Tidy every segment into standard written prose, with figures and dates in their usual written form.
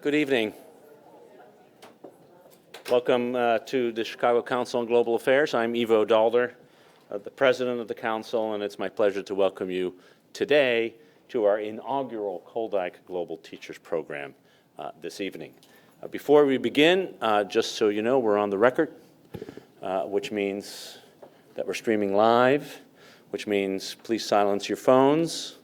Good evening. Welcome to the Chicago Council on Global Affairs. I'm Ivo Daalder, the president of the council, and it's my pleasure to welcome you today to our inaugural Koldike Global Teachers Program this evening. Before we begin, just so you know, we're on the record, which means that we're streaming live, which means please silence your phones,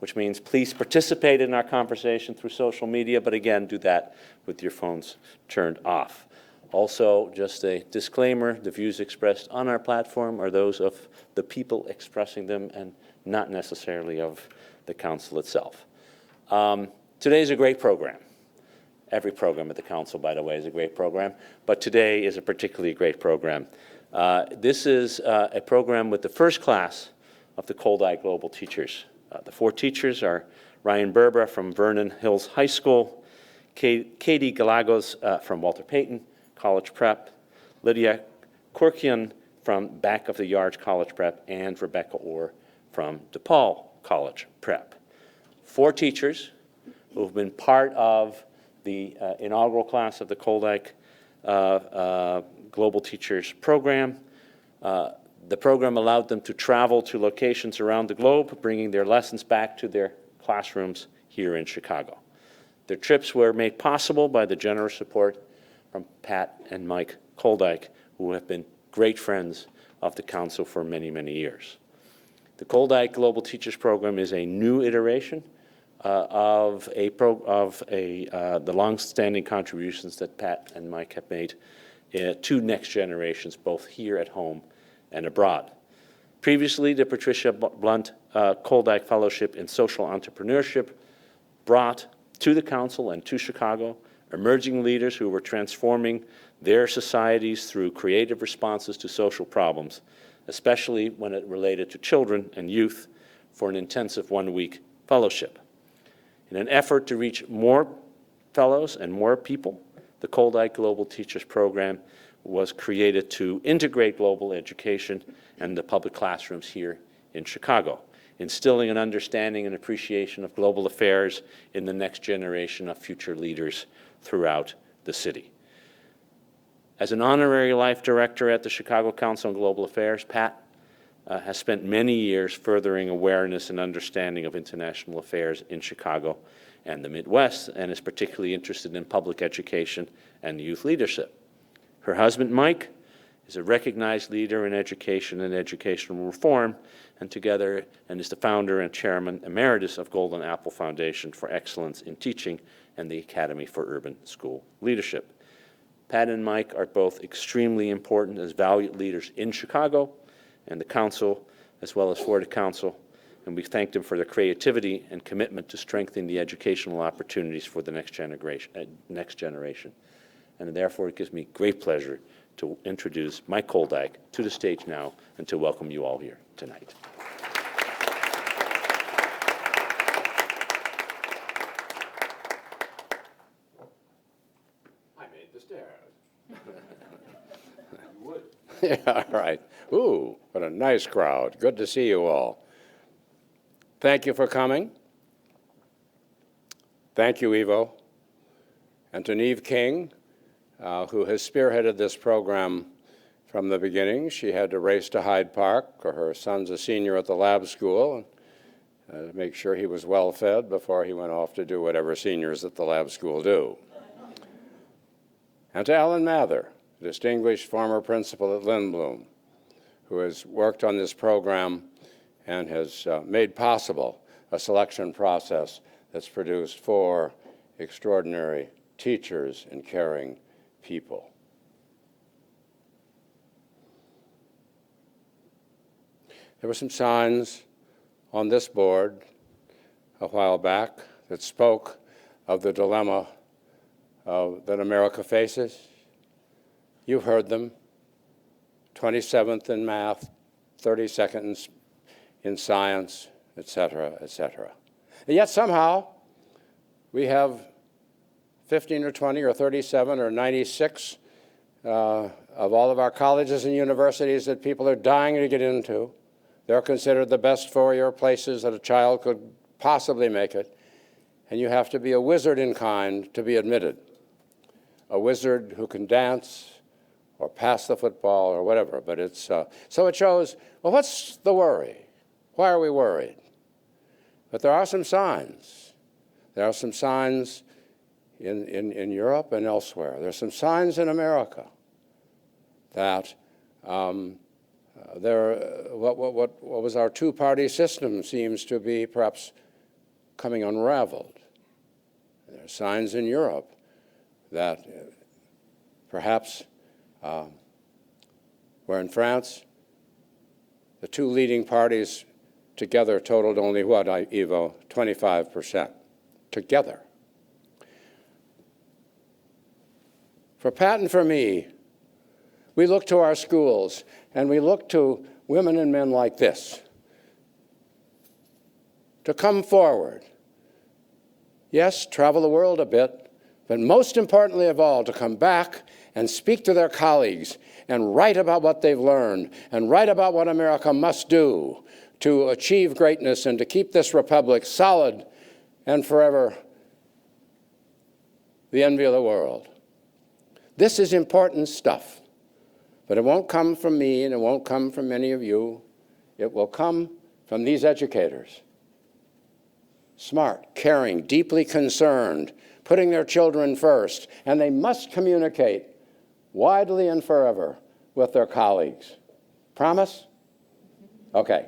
which means please participate in our conversation through social media, but again, do that with your phones turned off. Also, just a disclaimer, the views expressed on our platform are those of the people expressing them and not necessarily of the council itself. Today's a great program. Every program at the council, by the way, is a great program, but today is a particularly great program. This is a program with the first class of the Koldike Global Teachers. The four teachers are Ryan Berber from Vernon Hills High School, Katie Galagos from Walter Payton College Prep, Lydia Korkian from Back of the Yards College Prep, and Rebecca Orr from DePaul College Prep. Four teachers who have been part of the inaugural class of the Koldike Global Teachers Program. The program allowed them to travel to locations around the globe, bringing their lessons back to their classrooms here in Chicago. Their trips were made possible by the generous support from Pat and Mike Koldike, who have been great friends of the council for many, many years. The Koldike Global Teachers Program is a new iteration of the long-standing contributions that Pat and Mike have made to next generations, both here at home and abroad. Previously, the Patricia Blunt Koldike Fellowship in Social Entrepreneurship brought to the council and to Chicago emerging leaders who were transforming their societies through creative responses to social problems, especially when it related to children and youth, for an intensive one-week fellowship. In an effort to reach more fellows and more people, the Koldike Global Teachers Program was created to integrate global education and the public classrooms here in Chicago, instilling an understanding and appreciation of global affairs in the next generation of future leaders throughout the city. As an honorary life director at the Chicago Council on Global Affairs, Pat has spent many years furthering awareness and understanding of international affairs in Chicago and the Midwest, and is particularly interested in public education and youth leadership. Her husband, Mike, is a recognized leader in education and educational reform, and is the founder and chairman emeritus of Golden Apple Foundation for Excellence in Teaching and the Academy for Urban School Leadership. Pat and Mike are both extremely important as valued leaders in Chicago and the council, as well as for the council, and we thank them for their creativity and commitment to strengthening the educational opportunities for the next generation. And therefore, it gives me great pleasure to introduce Mike Koldike to the stage now and to welcome you all here tonight. I made the stairs. You would. Yeah, all right. Ooh, what a nice crowd. Good to see you all. Thank you for coming. Thank you, Ivo. And to Neve King, who has spearheaded this program from the beginning. She had to race to Hyde Park, or her son's a senior at the lab school, to make sure he was well fed before he went off to do whatever seniors at the lab school do. And to Alan Mather, distinguished former principal at Lindblom, who has worked on this program and has made possible a selection process that's produced 4 extraordinary teachers and caring people. There were some signs on this board a while back that spoke of the dilemma that America faces. You've heard them. 27th in math, 32nd in science, et cetera, et cetera. And yet somehow we have 15 or 20 or 37 or 96 of all of our colleges and universities that people are dying to get into. They're considered the best 4-year places that a child could possibly make it. and you have to be a wizard in kind to be admitted. A wizard who can dance or pass the football or whatever, but it's, so it shows, well, what's the worry? Why are we worried? But there are some signs. There are some signs in Europe and elsewhere. There are some signs in America that what was our two-party system seems to be perhaps coming unraveled. There are signs in Europe that perhaps, where in France, the two leading parties together totaled only what, Ivo? 25%. Together. For Pat and for me, we look to our schools and we look to women and men like this to come forward. Yes, travel the world a bit, but most importantly of all, to come back and speak to their colleagues and write about what they've learned and write about what America must do to achieve greatness and to keep this republic solid and forever the envy of the world. This is important stuff, but it won't come from me and it won't come from many of you. It will come from these educators. Smart, caring, deeply concerned, putting their children first, and they must communicate widely and forever with their colleagues. Promise? Okay.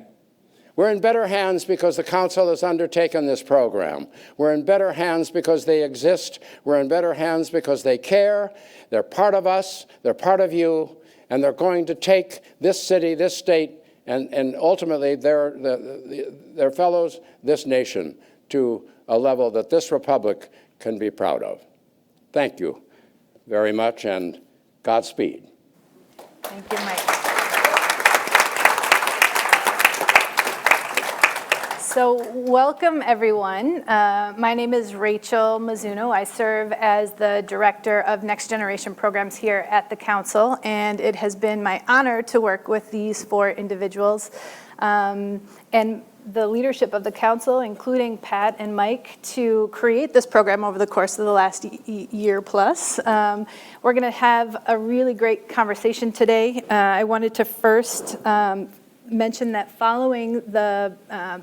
We're in better hands because the Council has undertaken this program. We're in better hands because they exist. We're in better hands because they care. They're part of us. They're part of you. And they're going to take this city, this state, and ultimately their fellows, this nation, to a level that this republic can be proud of. Thank you very much, and Godspeed. Thank you, Mike. So welcome, everyone. My name is Rachel Mizuno. I serve as the Director of Next Generation Programs here at the Council, and it has been my honor to work with these four individuals and the leadership of the Council, including Pat and Mike, to create this program over the course of the last year plus. We're going to have a really great conversation today. I wanted to first mention that following the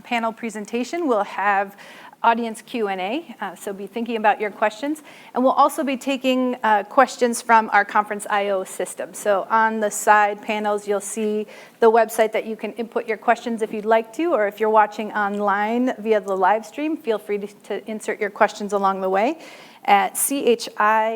panel presentation, we'll have audience Q&A, so be thinking about your questions. And we'll also be taking questions from our Conference IO system. So on the side panels, you'll see the website that you can input your questions if you'd like to, or if you're watching online via the live stream, feel free to insert your questions along the way at CHICNFIO.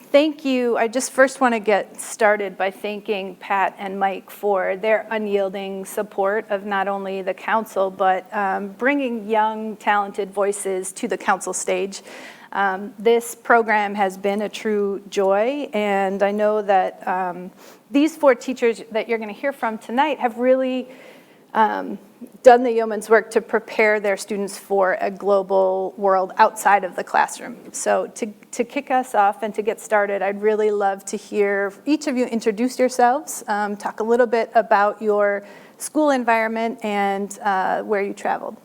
Thank you. I just first want to get started by thanking Pat and Mike for their unyielding support of not only the Council, but bringing young, talented voices to the Council stage. This program has been a true joy, and I know that these four teachers that you're going to hear from tonight have really done the yeoman's work to prepare their students for a global world outside of the classroom. So to kick us off and to get started, I'd really love to hear each of you introduce yourselves, talk a little bit about your school environment and where you traveled.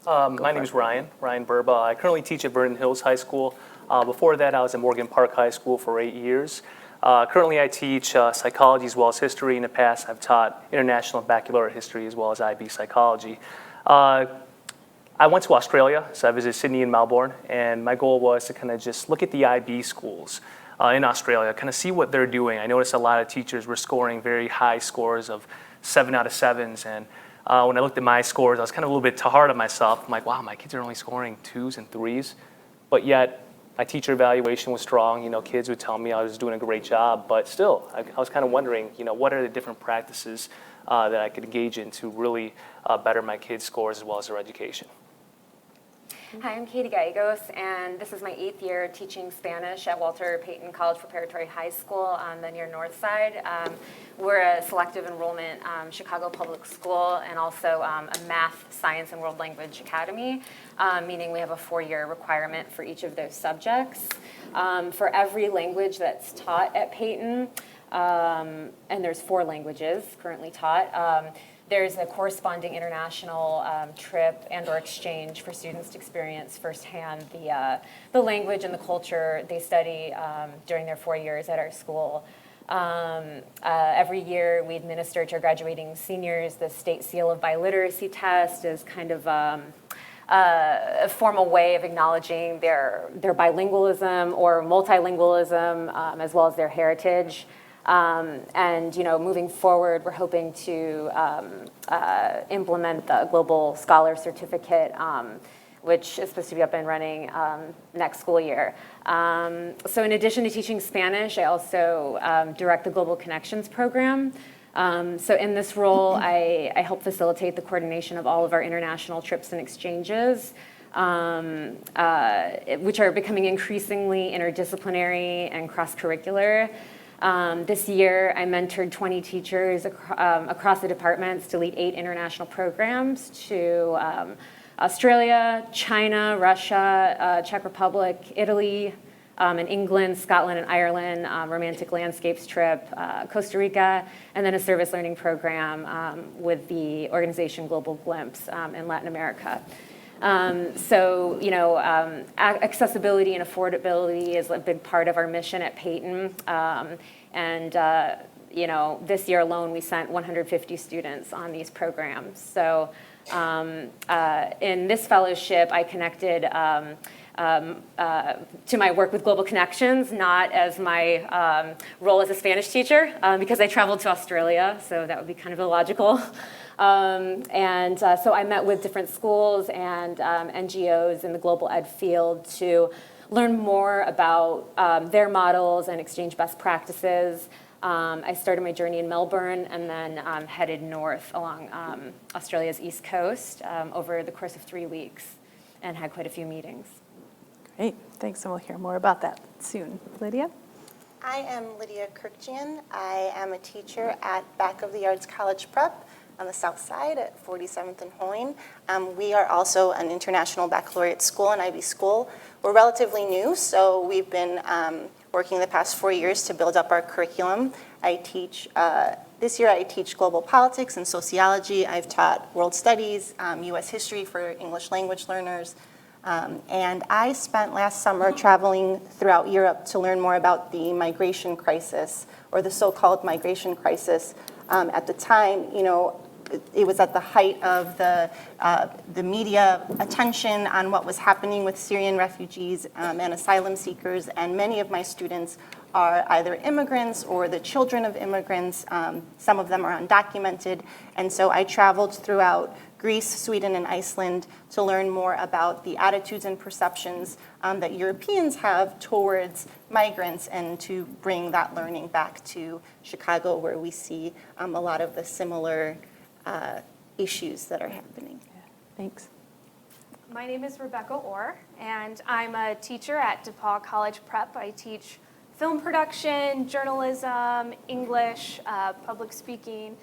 My name is Ryan Burba. I currently teach at Vernon Hills High School. Before that, I was at Morgan Park High School for 8 years. Currently, I teach psychology as well as history. In the past, I've taught international baccalaureate history as well as IB psychology. I went to Australia, so I visited Sydney and Melbourne, and my goal was to kind of just look at the IB schools in Australia, kind of see what they're doing. I noticed a lot of teachers were scoring very high scores of 7 out of 7s, and when I looked at my scores, I was kind of a little bit too hard on myself. I'm like, wow, my kids are only scoring 2s and 3s, but yet my teacher evaluation was strong. You know, kids would tell me I was doing a great job, but still, I was kind of wondering, you know, what are the different practices that I could engage in to really better my kids' scores as well as their education. Hi, I'm Katie Gallegos, and this is my 8th year teaching Spanish at Walter Payton College Preparatory High School on the near north side. We're a selective enrollment Chicago public school and also a math, science, and world language academy, meaning we have a 4-year requirement for each of those subjects. For every language that's taught at Payton, and there's 4 languages currently taught, there's a corresponding international trip and/or exchange for students to experience firsthand the language and the culture they study during their 4 years at our school. Every year we administer to our graduating seniors the State Seal of Biliteracy test as kind of a formal way of acknowledging their bilingualism or multilingualism, as well as their heritage. And moving forward, we're hoping to implement the Global Scholar Certificate, which is supposed to be up and running next school year. So in addition to teaching Spanish, I also direct the Global Connections program. So in this role, I help facilitate the coordination of all of our international trips and exchanges, which are becoming increasingly interdisciplinary and cross-curricular. This year, I mentored 20 teachers across the departments to lead 8 international programs to Australia, China, Russia, Czech Republic, Italy, and England, Scotland, and Ireland, romantic landscapes trip, Costa Rica, and then a service learning program with the organization Global Glimpse in Latin America. Accessibility and affordability is a big part of our mission at Peyton. This year alone, we sent 150 students on these programs. So in this fellowship, I connected to my work with Global Connections, not as my role as a Spanish teacher, because I traveled to Australia, so that would be kind of illogical. So I met with different schools and NGOs in the global ed field to learn more about their models and exchange best practices. I started my journey in Melbourne and then headed north along Australia's east coast over the course of 3 weeks and had quite a few meetings. Great, thanks, and we'll hear more about that soon. Lydia? I am Lydia Kirkjian. I am a teacher at Back of the Yards College Prep on the south side at 47th and Hoyne. We are also an international baccalaureate school, an IB school. We're relatively new, so we've been working the past 4 years to build up our curriculum. This year I teach global politics and sociology. I've taught world studies, US history for English language learners. And I spent last summer traveling throughout Europe to learn more about the migration crisis, or the so-called migration crisis. At the time, it was at the height of the media attention on what was happening with Syrian refugees and asylum seekers, and many of my students are either immigrants or the children of immigrants. Some of them are undocumented, and so I traveled throughout Greece, Sweden, and Iceland to learn more about the attitudes and perceptions that Europeans have towards migrants, and to bring that learning back to Chicago, where we see a lot of the similar issues that are happening. Thanks. My name is Rebecca Orr, and I'm a teacher at DePaul College Prep. I teach film production, journalism, English, public speaking,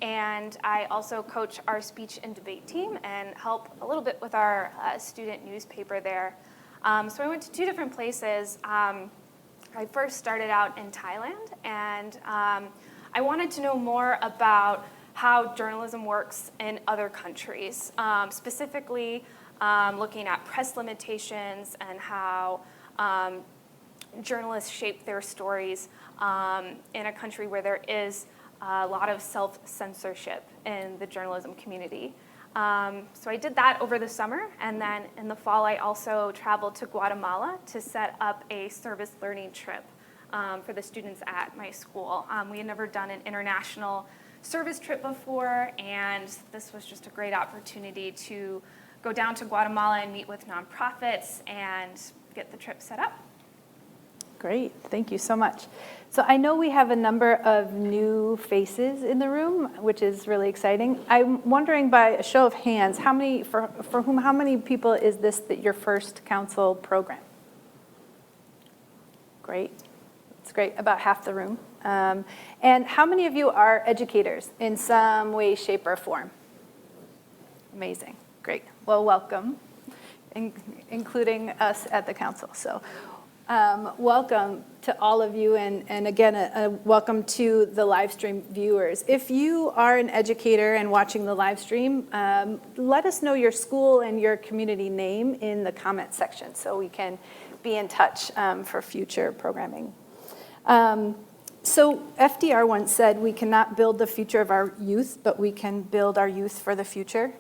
and I also coach our speech and debate team and help a little bit with our student newspaper there. So I went to 2 different places. I first started out in Thailand, and I wanted to know more about how journalism works in other countries, specifically looking at press limitations and how journalists shape their stories in a country where there is a lot of self-censorship in the journalism community. So I did that over the summer, and then in the fall I also traveled to Guatemala to set up a service learning trip for the students at my school. We had never done an international service trip before, and this was just a great opportunity to go down to Guatemala and meet with nonprofits and get the trip set up. Great, thank you so much. So I know we have a number of new faces in the room, which is really exciting. I'm wondering, by a show of hands, how many people is this your first council program? Great, that's great, about half the room. And how many of you are educators in some way, shape, or form? Amazing, great. Well, welcome, including us at the council. So Welcome to all of you, and again, a welcome to the live stream viewers. If you are an educator and watching the live stream, let us know your school and your community name in the comment section so we can be in touch for future programming. So FDR once said, we cannot build the future of our youth, but we can build our youth for the future.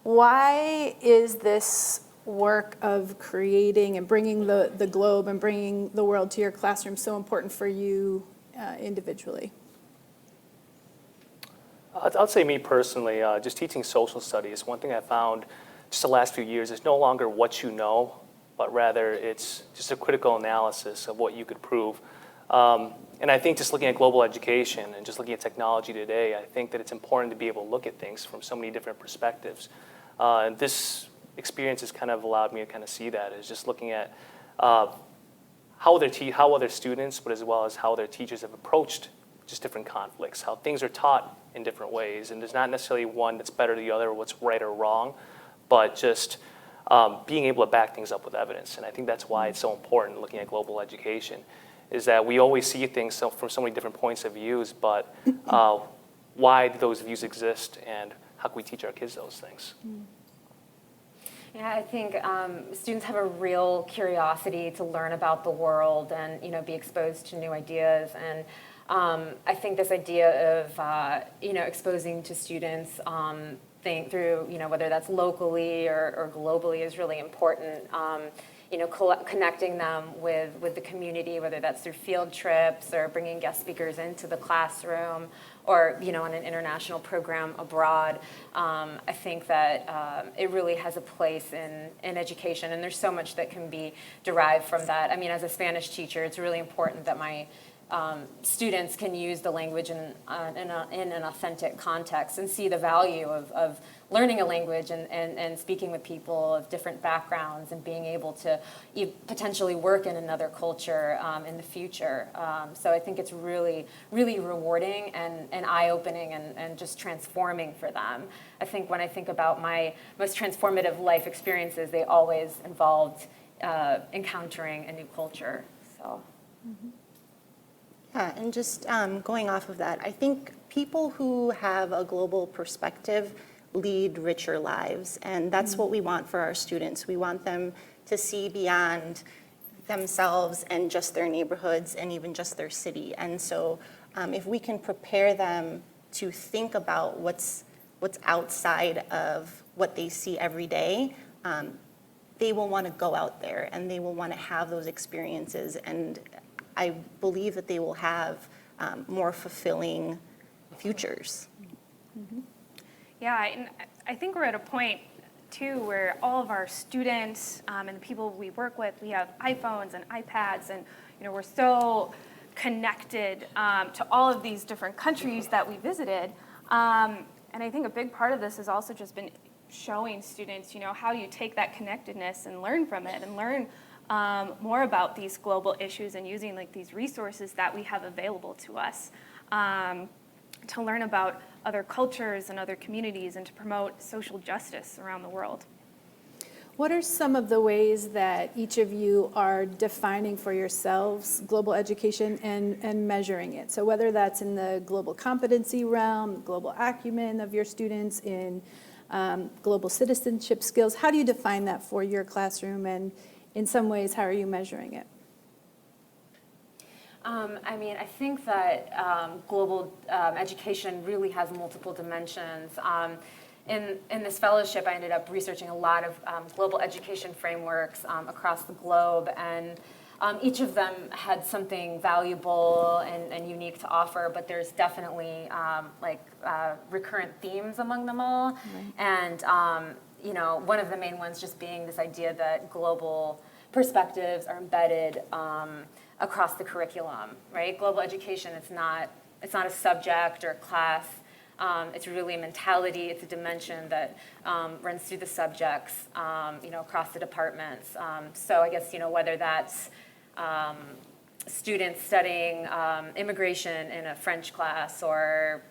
Why is this work of creating and bringing the globe and bringing the world to your classroom so important for you individually? I'll say me personally, just teaching social studies, one thing I found just the last few years is no longer what you know, but rather it's just a critical analysis of what you could prove. And I think just looking at global education and just looking at technology today, I think that it's important to be able to look at things from so many different perspectives. And this experience has kind of allowed me to kind of see that, is just looking at how other students, but as well as how their teachers have approached just different conflicts, how things are taught in different ways. And there's not necessarily one that's better than the other, what's right or wrong, but just being able to back things up with evidence. And I think that's why it's so important looking at global education, is that we always see things from so many different points of views, but why do those views exist, and how can we teach our kids those things? Yeah, I think students have a real curiosity to learn about the world and be exposed to new ideas. And I think this idea of exposing to students through whether that's locally or globally is really important. Connecting them with the community, whether that's through field trips or bringing guest speakers into the classroom, or on an international program abroad. I think that it really has a place in education, and there's so much that can be derived from that. I mean, as a Spanish teacher, it's really important that my students can use the language in an authentic context and see the value of learning a language and speaking with people of different backgrounds and being able to potentially work in another culture in the future. So I think it's really, really rewarding and eye-opening and just transforming for them. I think when I think about my most transformative life experiences, they always involved encountering a new culture. So. Mm-hmm. Yeah, and just going off of that, I think people who have a global perspective lead richer lives, and that's what we want for our students. We want them to see beyond themselves and just their neighborhoods and even just their city. And so if we can prepare them to think about what's outside of what they see every day, they will want to go out there and they will want to have those experiences. And I believe that they will have more fulfilling futures. Mm-hmm. Yeah, and I think we're at a point, too, where all of our students and the people we work with, we have iPhones and iPads, and we're so connected to all of these different countries that we visited. And I think a big part of this has also just been showing students, how do you take that connectedness and learn from it and learn more about these global issues and using these resources that we have available to us to learn about other cultures and other communities and to promote social justice around the world. What are some of the ways that each of you are defining for yourselves global education and measuring it? So whether that's in the global competency realm, global acumen of your students, in global citizenship skills, how do you define that for your classroom, and in some ways, how are you measuring it? I think that global education really has multiple dimensions. In this fellowship, I ended up researching a lot of global education frameworks across the globe, and each of them had something valuable and unique to offer, but there's definitely recurrent themes among them all. Right. And one of the main ones just being this idea that global perspectives are embedded across the curriculum, right? Global education, it's not a subject or a class. It's really a mentality. It's a dimension that runs through the subjects, across the departments. So I guess, whether that's students studying immigration in a French class or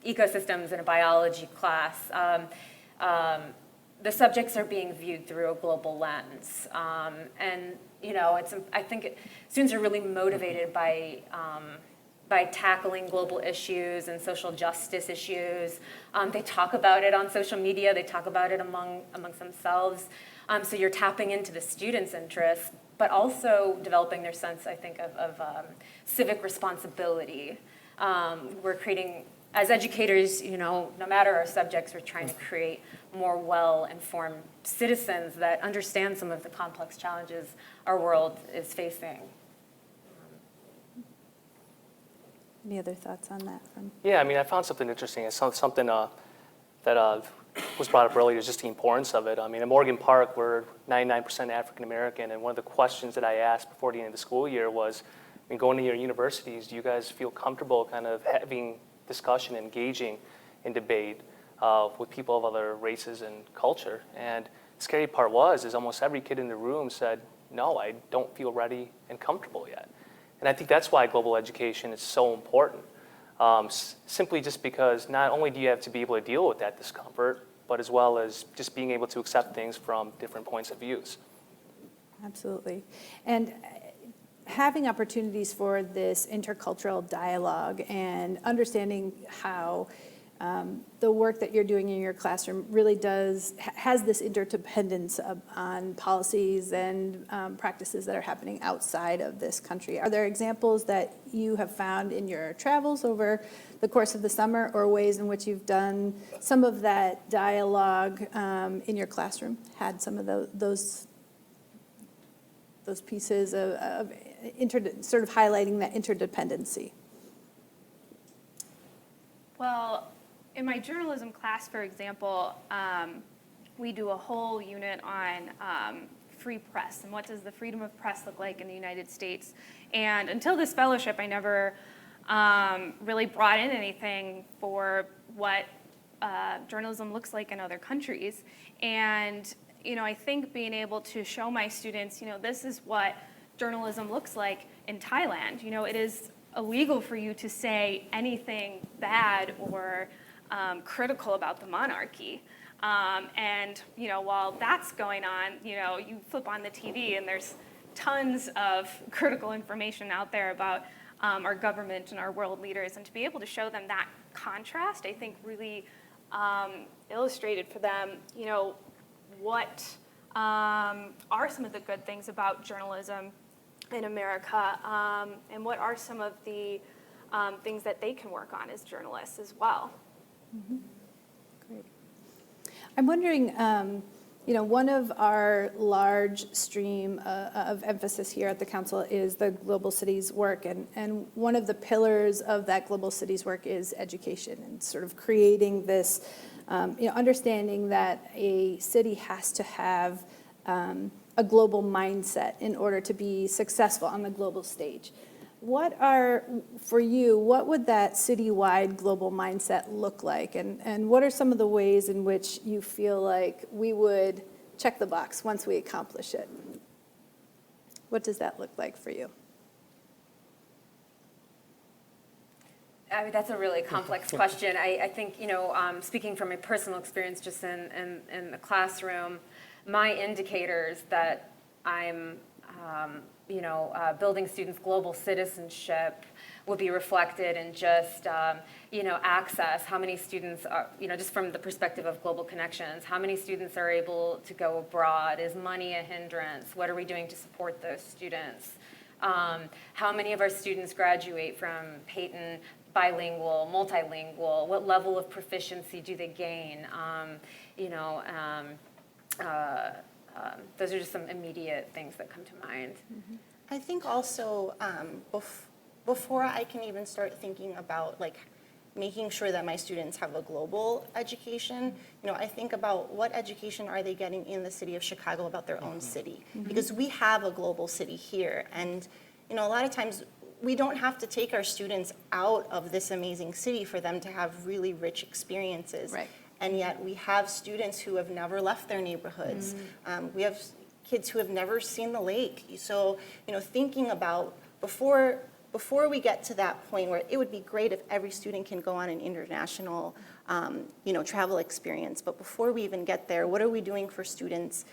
ecosystems in a biology class, the subjects are being viewed through a global lens. And, I think students are really motivated by tackling global issues and social justice issues. They talk about it on social media. They talk about it amongst themselves. So you're tapping into the students' interests, but also developing their sense, I think, of civic responsibility. We're creating, as educators, no matter our subjects, we're trying to create more well-informed citizens that understand some of the complex challenges our world is facing. Any other thoughts on that? Yeah, I mean, I found something interesting. It's something that was brought up earlier, is just the importance of it. I mean, at Morgan Park, we're 99% African American, and one of the questions that I asked before the end of the school year was, I mean, going to your universities, do you guys feel comfortable kind of having discussion, engaging in debate with people of other races and culture? And the scary part is almost every kid in the room said, no, I don't feel ready and comfortable yet. And I think that's why global education is so important. Simply just because not only do you have to be able to deal with that discomfort, but as well as just being able to accept things from different points of views. Absolutely. And having opportunities for this intercultural dialogue and understanding how the work that you're doing in your classroom really has this interdependence on policies and practices that are happening outside of this country. Are there examples that you have found in your travels over the course of the summer, or ways in which you've done some of that dialogue in your classroom, had some of those pieces of sort of highlighting that interdependency? Well, in my journalism class, for example, we do a whole unit on free press and what does the freedom of press look like in the United States. And until this fellowship, I never really brought in anything for what journalism looks like in other countries. And I think being able to show my students, this is what journalism looks like in Thailand. It is illegal for you to say anything bad or critical about the monarchy. And while that's going on, you flip on the TV and there's tons of critical information out there about our government and our world leaders. And to be able to show them that contrast, I think really illustrated for them, what are some of the good things about journalism in America, and what are some of the things that they can work on as journalists as well. Mm-hmm. Great. I'm wondering, one of our large stream of emphasis here at the Council is the Global Cities work, and one of the pillars of that Global Cities work is education, and sort of creating this, understanding that a city has to have a global mindset in order to be successful on the global stage. For you, what would that citywide global mindset look like? And what are some of the ways in which you feel like we would check the box once we accomplish it? What does that look like for you? I mean, that's a really complex question. I think, speaking from my personal experience just in the classroom, my indicators that I'm building students' global citizenship would be reflected in just, access. How many students are, just from the perspective of global connections, how many students are able to go abroad? Is money a hindrance? What are we doing to support those students? How many of our students graduate from Peyton bilingual, multilingual? What level of proficiency do they gain? Those are just some immediate things that come to mind. Mm-hmm. I think also before I can even start thinking about making sure that my students have a global education, I think about what education are they getting in the city of Chicago about their own city, because we have a global city here, and a lot of times we don't have to take our students out of this amazing city for them to have really rich experiences. Right. And yet we have students who have never left their neighborhoods. We have kids who have never seen the lake. So, thinking about before we get to that point where it would be great if every student can go on an international, travel experience. But before we even get there, what are we doing for students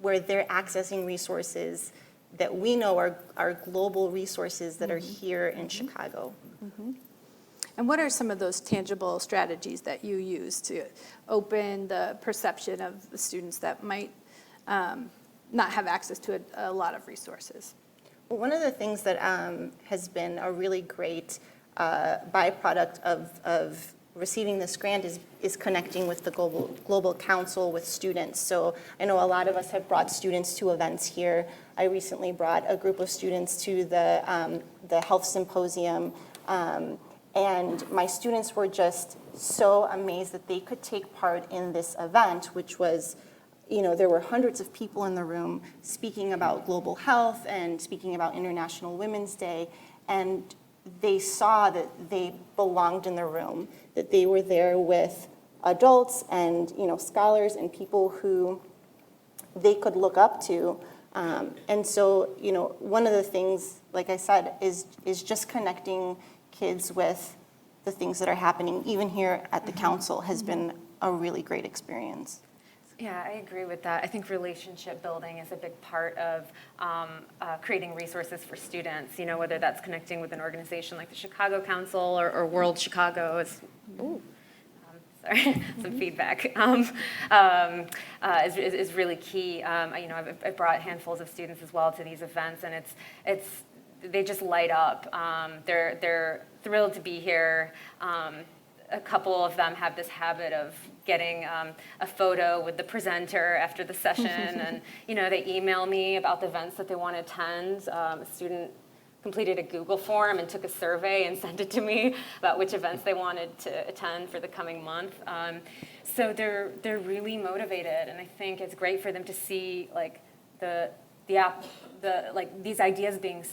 where they're accessing resources that we know are global resources that are here in Chicago. And what are some of those tangible strategies that you use to open the perception of the students that might not have access to a lot of resources? Well, one of the things that has been a really great byproduct of receiving this grant is connecting with the Global Council with students. So I know a lot of us have brought students to events here. I recently brought a group of students to the health symposium, and my students were just so amazed that they could take part in this event, which was, there were hundreds of people in the room speaking about global health and speaking about International Women's Day, and they saw that they belonged in the room, that they were there with adults and, scholars and people who they could look up to. And so, one of the things, like I said, is just connecting kids with the things that are happening, even here at the council, has been a really great experience. Yeah, I agree with that. I think relationship building is a big part of creating resources for students, whether that's connecting with an organization like the Chicago Council or World Chicago is, some feedback, is really key. I've brought handfuls of students as well to these events, and they just light up. They're thrilled to be here. A couple of them have this habit of getting a photo with the presenter after the session, and they email me about the events that they want to attend. A student completed a Google form and took a survey and sent it to me about which events they wanted to attend for the coming month. So they're really motivated, and I think it's great for them to see these ideas being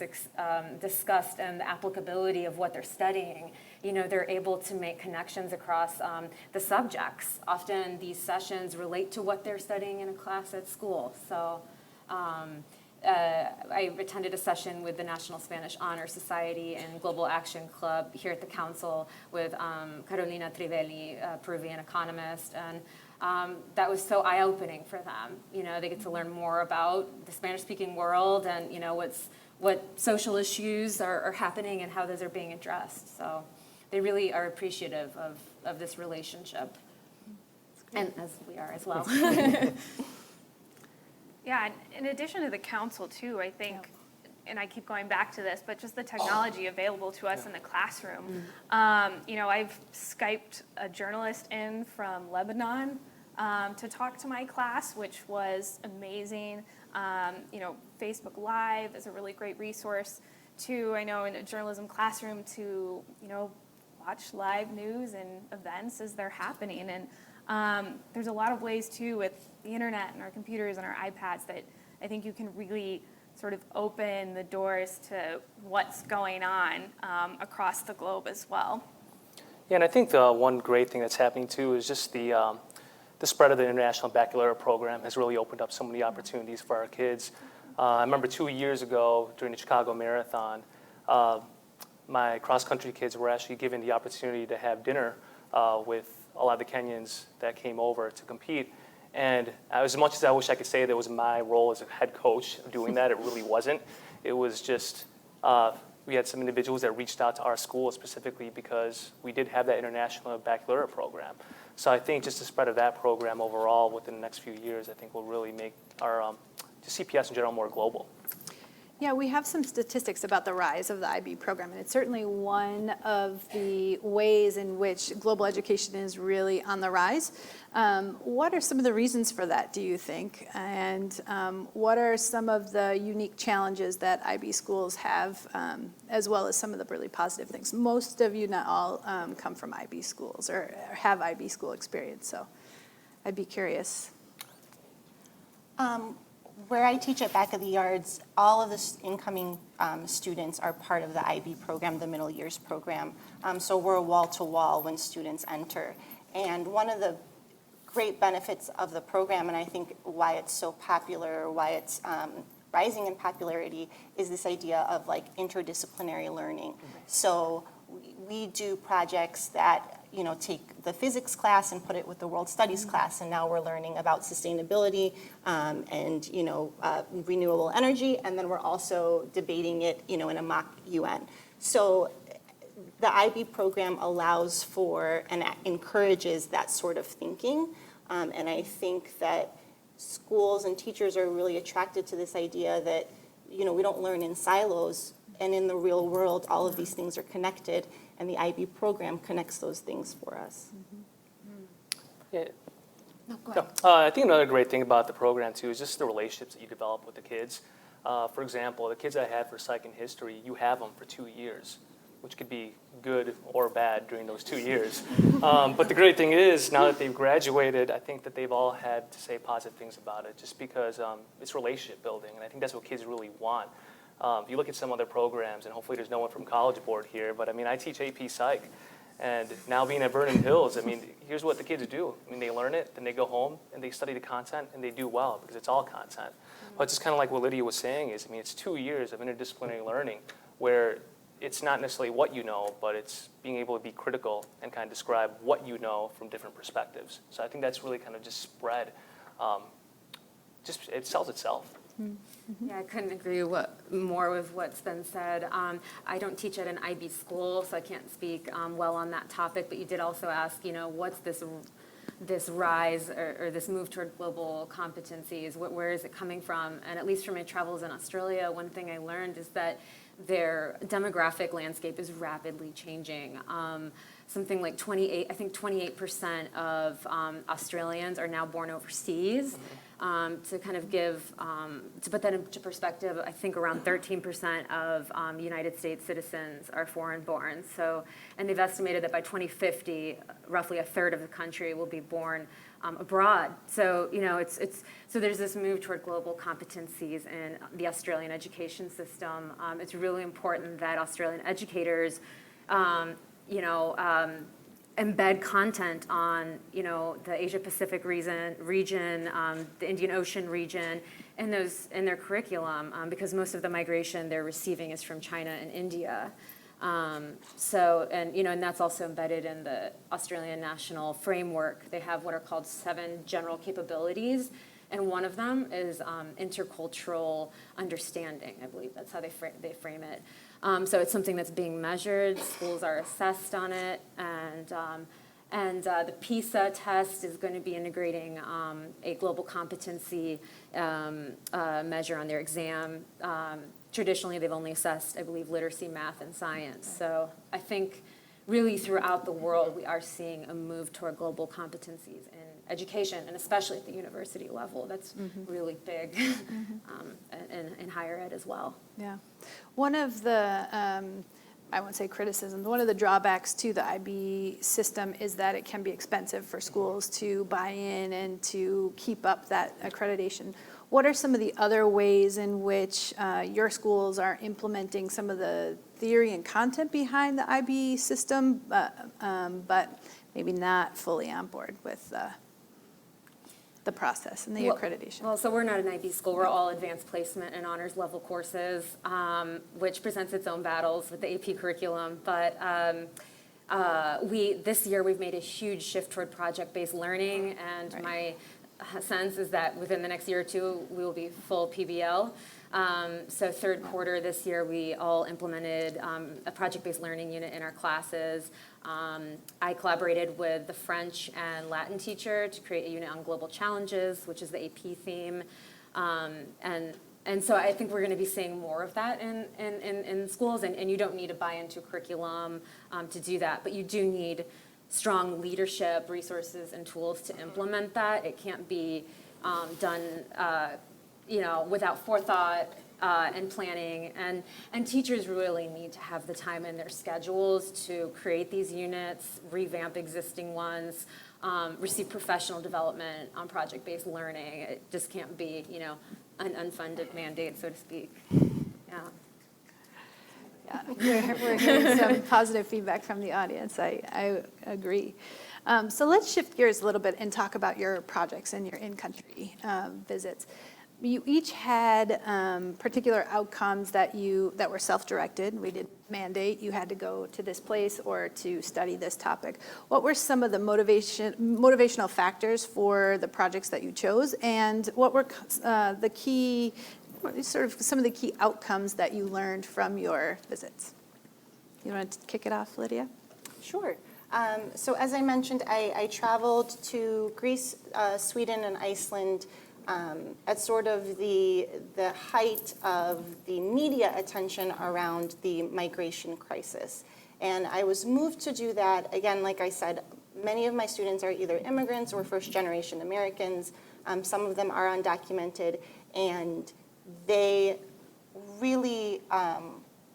discussed and the applicability of what they're studying. They're able to make connections across the subjects. Often these sessions relate to what they're studying in a class at school. So I attended a session with the National Spanish Honor Society and Global Action Club here at the council with Carolina Trivelli, a Peruvian economist, and that was so eye-opening for them. They get to learn more about the Spanish-speaking world and what social issues are happening and how those are being addressed. So they really are appreciative of this relationship, and as we are as well. Yeah, and in addition to the council too, I think, and I keep going back to this, but just the technology available to us in the classroom. I've Skyped a journalist in from Lebanon to talk to my class, which was amazing. Facebook Live is a really great resource too. I know in a journalism classroom to, watch live news and events as they're happening. And there's a lot of ways too with the internet and our computers and our iPads that I think you can really sort of open the doors to what's going on across the globe as well. Yeah, and I think the one great thing that's happening too is just the spread of the International Baccalaureate program has really opened up so many opportunities for our kids. I remember 2 years ago during the Chicago Marathon, my cross-country kids were actually given the opportunity to have dinner with a lot of the Kenyans that came over to compete. And as much as I wish I could say that was my role as a head coach doing that, it really wasn't. It was just, we had some individuals that reached out to our school specifically because we did have that International Baccalaureate program. So I think just the spread of that program overall within the next few years, I think will really make our just CPS in general more global. Yeah, we have some statistics about the rise of the IB program, and it's certainly one of the ways in which global education is really on the rise. What are some of the reasons for that, do you think? And what are some of the unique challenges that IB schools have, as well as some of the really positive things? Most of you, not all, come from IB schools or have IB school experience, so I'd be curious. Where I teach at Back of the Yards, all of the incoming students are part of the IB program, the middle years program. So we're wall-to-wall when students enter. And one of the great benefits of the program, and I think why it's so popular, why it's rising in popularity, is this idea of interdisciplinary learning. So we do projects that take the physics class and put it with the world studies class, and now we're learning about sustainability and renewable energy, and then we're also debating it in a mock UN. So the IB program allows for and encourages that sort of thinking, and I think that schools and teachers are really attracted to this idea that we don't learn in silos, and in the real world all of these things are connected, and the IB program connects those things for us. Yeah. No, go No, ahead. I think another great thing about the program too is just the relationships that you develop with the kids. For example, the kids I had for psych and history, you have them for 2 years, which could be good or bad during those 2 years. But the great thing is, now that they've graduated, I think that they've all had to say positive things about it, just because it's relationship building, and I think that's what kids really want. If you look at some other programs, and hopefully there's no one from College Board here, but I mean, I teach AP Psych, and now being at Vernon Hills, I mean, here's what the kids do. I mean, they learn it, then they go home, and they study the content, and they do well, because it's all content. But just kind of like what Lydia was saying is, I mean, it's 2 years of interdisciplinary learning, where it's not necessarily what you know, but it's being able to be critical and kind of describe what you know from different perspectives. So I think that's really kind of just spread. It sells itself. Yeah, I couldn't agree more with what's been said. I don't teach at an IB school, so I can't speak well on that topic, but you did also ask, what's this rise or this move toward global competencies, where is it coming from? And at least from my travels in Australia, one thing I learned is that their demographic landscape is rapidly changing. Something like 28% of Australians are now born overseas. To kind of to put that into perspective, I think around 13% of United States citizens are foreign-born. So, and they've estimated that by 2050, roughly a third of the country will be born abroad. So, so there's this move toward global competencies in the Australian education system. It's really important that Australian educators, embed content on, the Asia-Pacific region, the Indian Ocean region, in their curriculum, because most of the migration they're receiving is from China and India. And that's also embedded in the Australian National Framework. They have what are called 7 general capabilities, and one of them is intercultural understanding. I believe that's how they frame it. So it's something that's being measured. Schools are assessed on it, and the PISA test is going to be integrating a global competency measure on their exam. Traditionally, they've only assessed, I believe, literacy, math, and science. So I think really throughout the world, we are seeing a move toward global competencies in education, and especially at the university level. That's really big in higher ed as well. Yeah. One of the, I won't say criticisms, one of the drawbacks to the IB system is that it can be expensive for schools to buy in and to keep up that accreditation. What are some of the other ways in which your schools are implementing some of the theory and content behind the IB system, but maybe not fully on board with the process and the accreditation? Well, so we're not an IB school. We're all advanced placement and honors level courses, which presents its own battles with the AP curriculum. But this year we've made a huge shift toward project-based learning, and my sense is that within the next year or two we will be full PBL. So third quarter this year, we all implemented a project-based learning unit in our classes. I collaborated with the French and Latin teacher to create a unit on global challenges, which is the AP theme. And so I think we're going to be seeing more of that in schools, and you don't need to buy into curriculum to do that, but you do need strong leadership, resources, and tools to implement that. It can't be done without forethought and planning, and teachers really need to have the time in their schedules to create these units, revamp existing ones, receive professional development on project-based learning. It just can't be, an unfunded mandate, so to speak. Yeah, we're hearing some positive feedback from the audience. I agree. So let's shift gears a little bit and talk about your projects and your in-country visits. you each had particular outcomes that were self-directed. We didn't mandate you had to go to this place or to study this topic. What were some of the motivational factors for the projects that you chose, and what were some of the key outcomes that you learned from your visits? You want to kick it off, Lydia? Sure. So as I mentioned, I traveled to Greece, Sweden, and Iceland at sort of the height of the media attention around the migration crisis. And I was moved to do that. Again, like I said, many of my students are either immigrants or first-generation Americans. Some of them are undocumented, and they really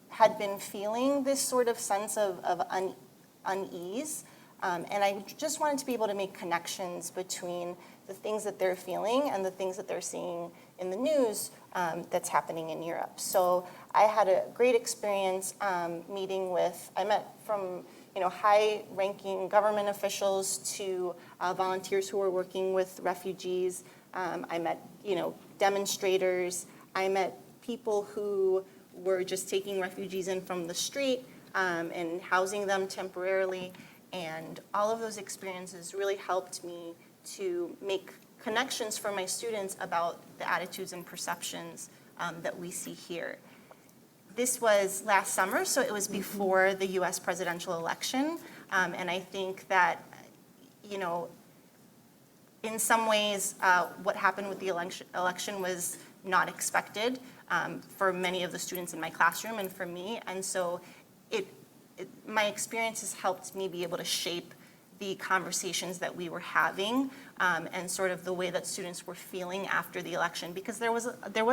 had been feeling this sort of sense of unease. And I just wanted to be able to make connections between the things that they're feeling and the things that they're seeing in the news that's happening in Europe. So I had a great experience meeting with, I met from high-ranking government officials to volunteers who were working with refugees. I met demonstrators. I met people who were just taking refugees in from the street and housing them temporarily. And all of those experiences really helped me to make connections for my students about the attitudes and perceptions that we see here. This was last summer, so it was before the US presidential election. And I think that, in some ways, what happened with the election was not expected for many of the students in my classroom and for me. And so my experiences helped me be able to shape the conversations that we were having and sort of the way that students were feeling after the election, because there was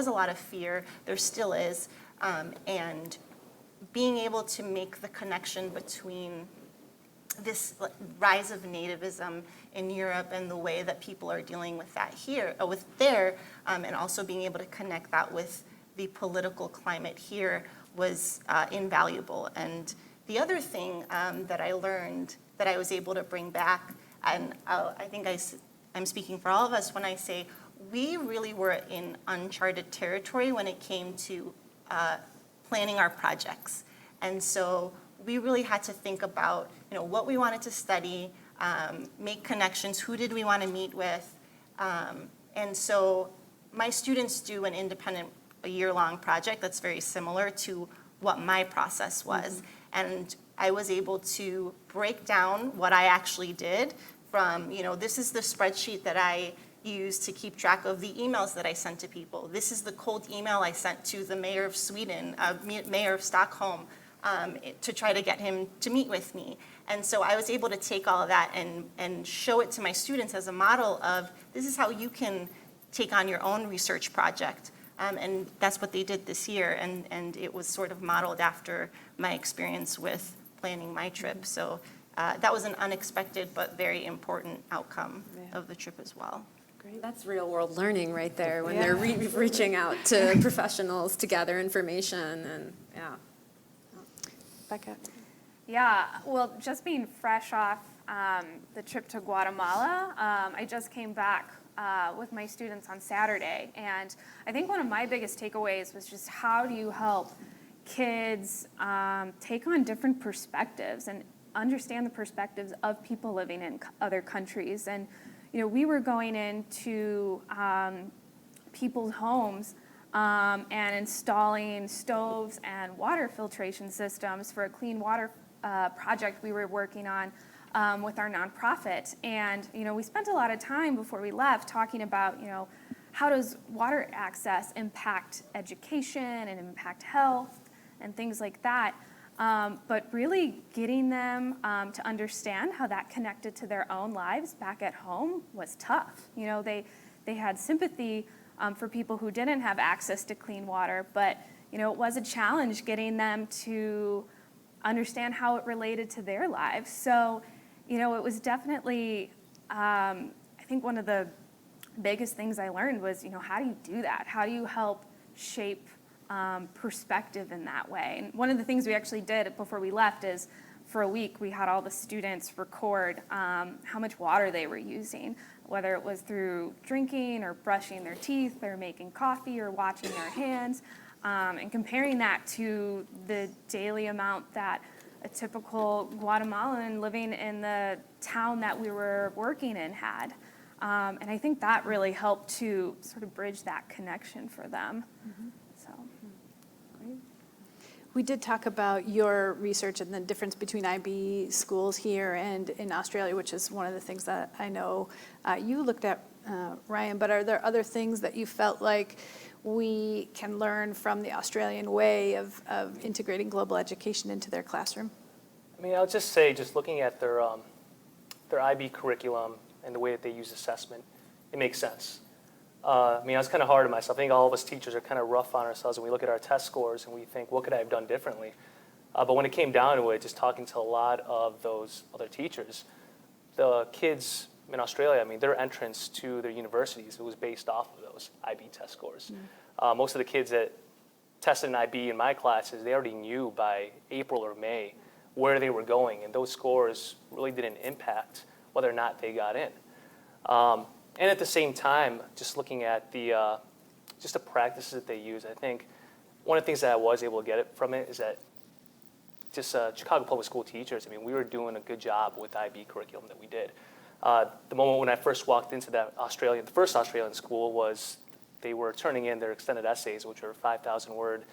a lot of fear, there still is, and being able to make the connection between this rise of nativism in Europe and the way that people are dealing with that here, and also being able to connect that with the political climate here was invaluable. And the other thing that I learned that I was able to bring back, and I think I'm speaking for all of us when I say we really were in uncharted territory when it came to planning our projects. And so we really had to think about what we wanted to study, make connections, who did we want to meet with. And so my students do an independent, a year-long project that's very similar to what my process was. And I was able to break down what I actually did from, this is the spreadsheet that I used to keep track of the emails that I sent to people. This is the cold email I sent to the mayor of Sweden, mayor of Stockholm, to try to get him to meet with me. And so I was able to take all of that and show it to my students as a model of, this is how you can take on your own research project. And that's what they did this year, and it was sort of modeled after my experience with planning my trip. So that was an unexpected but very important outcome of the trip as well. That's real world learning right there when they're reaching out to professionals to gather information and Becca? Yeah, well, just being fresh off the trip to Guatemala, I just came back with my students on Saturday, and I think one of my biggest takeaways was just how do you help kids take on different perspectives and understand the perspectives of people living in other countries. And we were going into people's homes and installing stoves and water filtration systems for a clean water project we were working on with our nonprofit. And, we spent a lot of time before we left talking about, how does water access impact education and impact health and things like that. But really getting them to understand how that connected to their own lives back at home was tough. They had sympathy for people who didn't have access to clean water, but it was a challenge getting them to understand how it related to their lives. So, it was definitely, I think one of the biggest things I learned was, how do you do that? How do you help shape perspective in that way? And one of the things we actually did before we left is for a week, we had all the students record how much water they were using, whether it was through drinking or brushing their teeth or making coffee or washing their hands, and comparing that to the daily amount that a typical Guatemalan living in the town that we were working in had. And I think that really helped to sort of bridge that connection for them. So. We did talk about your research and the difference between IB schools here and in Australia, which is one of the things that I know you looked at, Ryan, but are there other things that you felt like we can learn from the Australian way of integrating global education into their classroom? I mean, I'll just say, just looking at their IB curriculum and the way that they use assessment, it makes sense. I mean, I was kind of hard on myself. I think all of us teachers are kind of rough on ourselves when we look at our test scores and we think, what could I have done differently? But when it came down to it, just talking to a lot of those other teachers, the kids in Australia, I mean, their entrance to their universities, it was based off of those IB test scores. Most of the kids that tested an IB in my classes, they already knew by April or May where they were going, and those scores really didn't impact whether or not they got in. And at the same time, just looking at the practices that they use, I think one of the things that I was able to get from it is that just Chicago Public School teachers, I mean, we were doing a good job with the IB curriculum that we did. The moment when I first walked into the first Australian school was they were turning in their extended essays, which were 5,000-word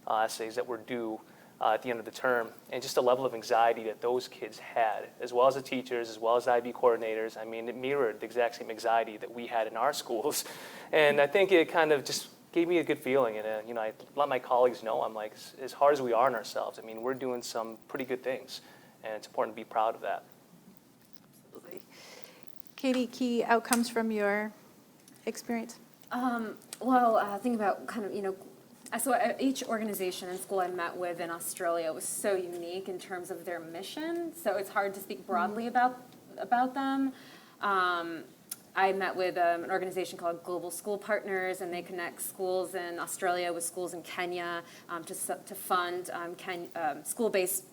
essays that were due at the end of the term, and just the level of anxiety that those kids had, as well as the teachers, as well as the IB coordinators. I mean, it mirrored the exact same anxiety that we had in our schools, and I think it kind of just gave me a good feeling. And I let my colleagues know, I'm like, as hard as we are on ourselves, I mean, we're doing some pretty good things, and it's important to be proud of that. Absolutely. Katie, key outcomes from your experience? Think about kind of, so each organization and school I met with in Australia was so unique in terms of their mission, so it's hard to speak broadly about them. I met with an organization called Global School Partners, and they connect schools in Australia with schools in Kenya to fund school-based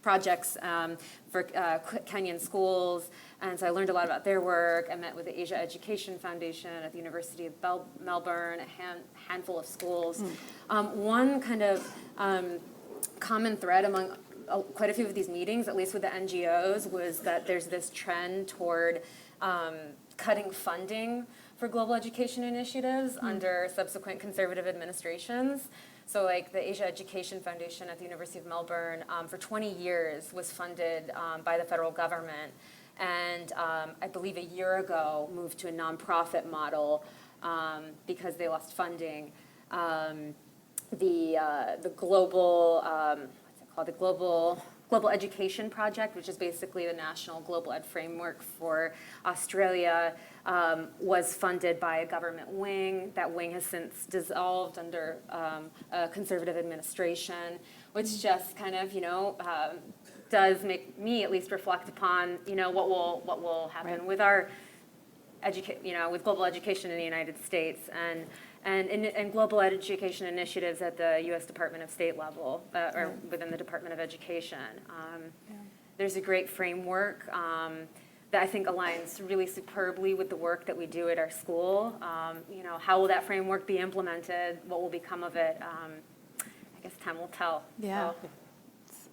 projects for Kenyan schools. And so I learned a lot about their work. I met with the Asia Education Foundation at the University of Melbourne, a handful of schools. One kind of common thread among quite a few of these meetings, at least with the NGOs, was that there's this trend toward cutting funding for global education initiatives under subsequent conservative administrations. So like the Asia Education Foundation at the University of Melbourne for 20 years was funded by the federal government, and I believe a year ago moved to a nonprofit model because they lost funding. The global, what's it called? The Global Education Project, which is basically the national global ed framework for Australia, was funded by a government wing. That wing has since dissolved under a conservative administration, which just kind of, does make me at least reflect upon, what will happen with our with global education in the United States and global education initiatives at the U.S. Department of State level or within the Department of Education. There's a great framework that I think aligns really superbly with the work that we do at our school. How will that framework be implemented? What will become of it? I guess time will tell. Yeah. So. It's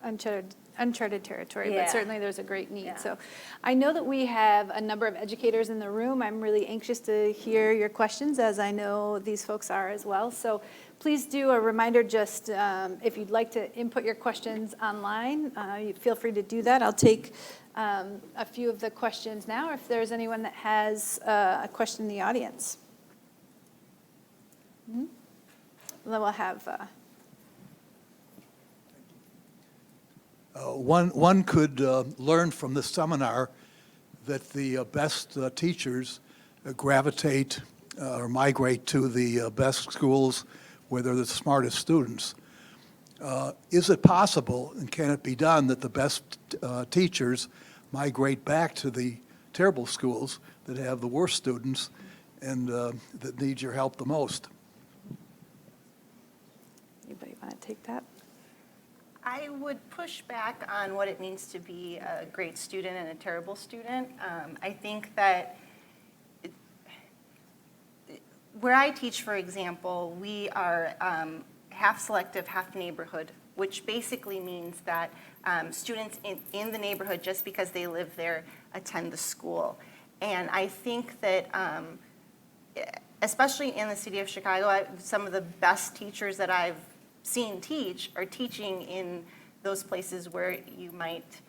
uncharted territory, Yeah. but certainly there's a great need. Yeah. So I know that we have a number of educators in the room. I'm really anxious to hear your questions, as I know these folks are as well. So please do a reminder, just if you'd like to input your questions online, you feel free to do that. I'll take a few of the questions now, if there's anyone that has a question in the audience. Then we'll have... One could learn from this seminar that the best teachers gravitate or migrate to the best schools where they're the smartest students. Is it possible, and can it be done, that the best teachers migrate back to the terrible schools that have the worst students and that need your help the most? Anybody want to take that? I would push back on what it means to be a great student and a terrible student. I think that where I teach, for example, we are half selective, half neighborhood, which basically means that students in the neighborhood, just because they live there, attend the school. And I think that, especially in the city of Chicago, some of the best teachers that I've seen teach are teaching in those places where you might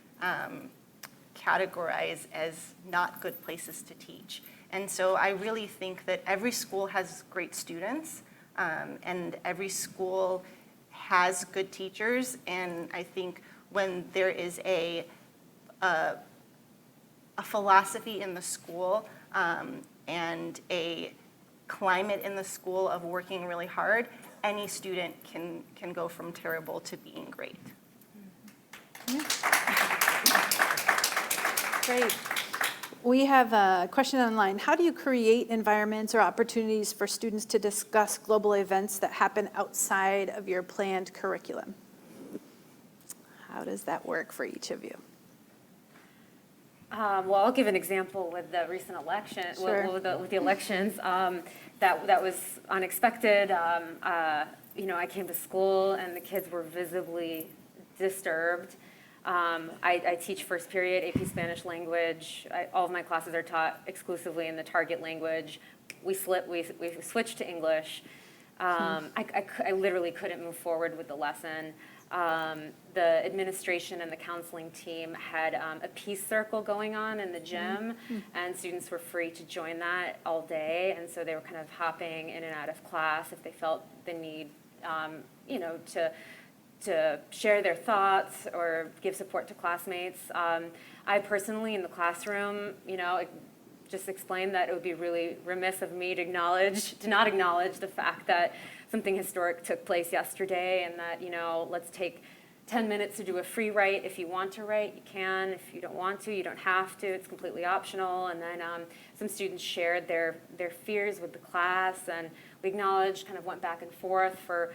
categorize as not good places to teach. And so I really think that every school has great students, and every school has good teachers. And I think when there is a philosophy in the school and a climate in the school of working really hard, any student can go from terrible to being great. Great. We have a question online. How do you create environments or opportunities for students to discuss global events that happen outside of your planned curriculum? How does that work for each of you? Well, I'll give an example with the recent election, Sure. with the elections. That was unexpected. You know, I came to school and the kids were visibly disturbed. I teach first period AP Spanish language. All of my classes are taught exclusively in the target language. We switched to English. I literally couldn't move forward with the lesson. The administration and the counseling team had a peace circle going on in the gym, and students were free to join that all day, and so they were kind of hopping in and out of class if they felt the need, you know, to share their thoughts or give support to classmates. I personally, in the classroom, you know, just explained that it would be really remiss of me to not acknowledge the fact that something historic took place yesterday, and that, you know, let's take 10 minutes to do a free write. If you want to write, you can. If you don't want to, you don't have to. It's completely optional. And then some students shared their fears with the class, and we acknowledged, kind of went back and forth for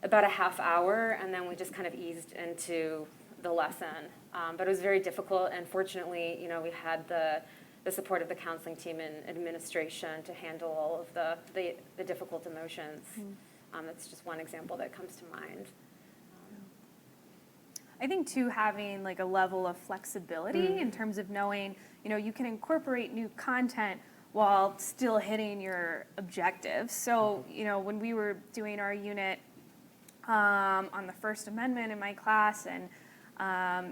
about a half hour, and then we just kind of eased into the lesson. But it was very difficult, and fortunately, you know, we had the support of the counseling team and administration to handle all of the difficult emotions. That's just one example that comes to mind. I think too, having like a level of flexibility in terms of knowing, you know, you can incorporate new content while still hitting your objectives. So, you know, when we were doing our unit on the First Amendment in my class and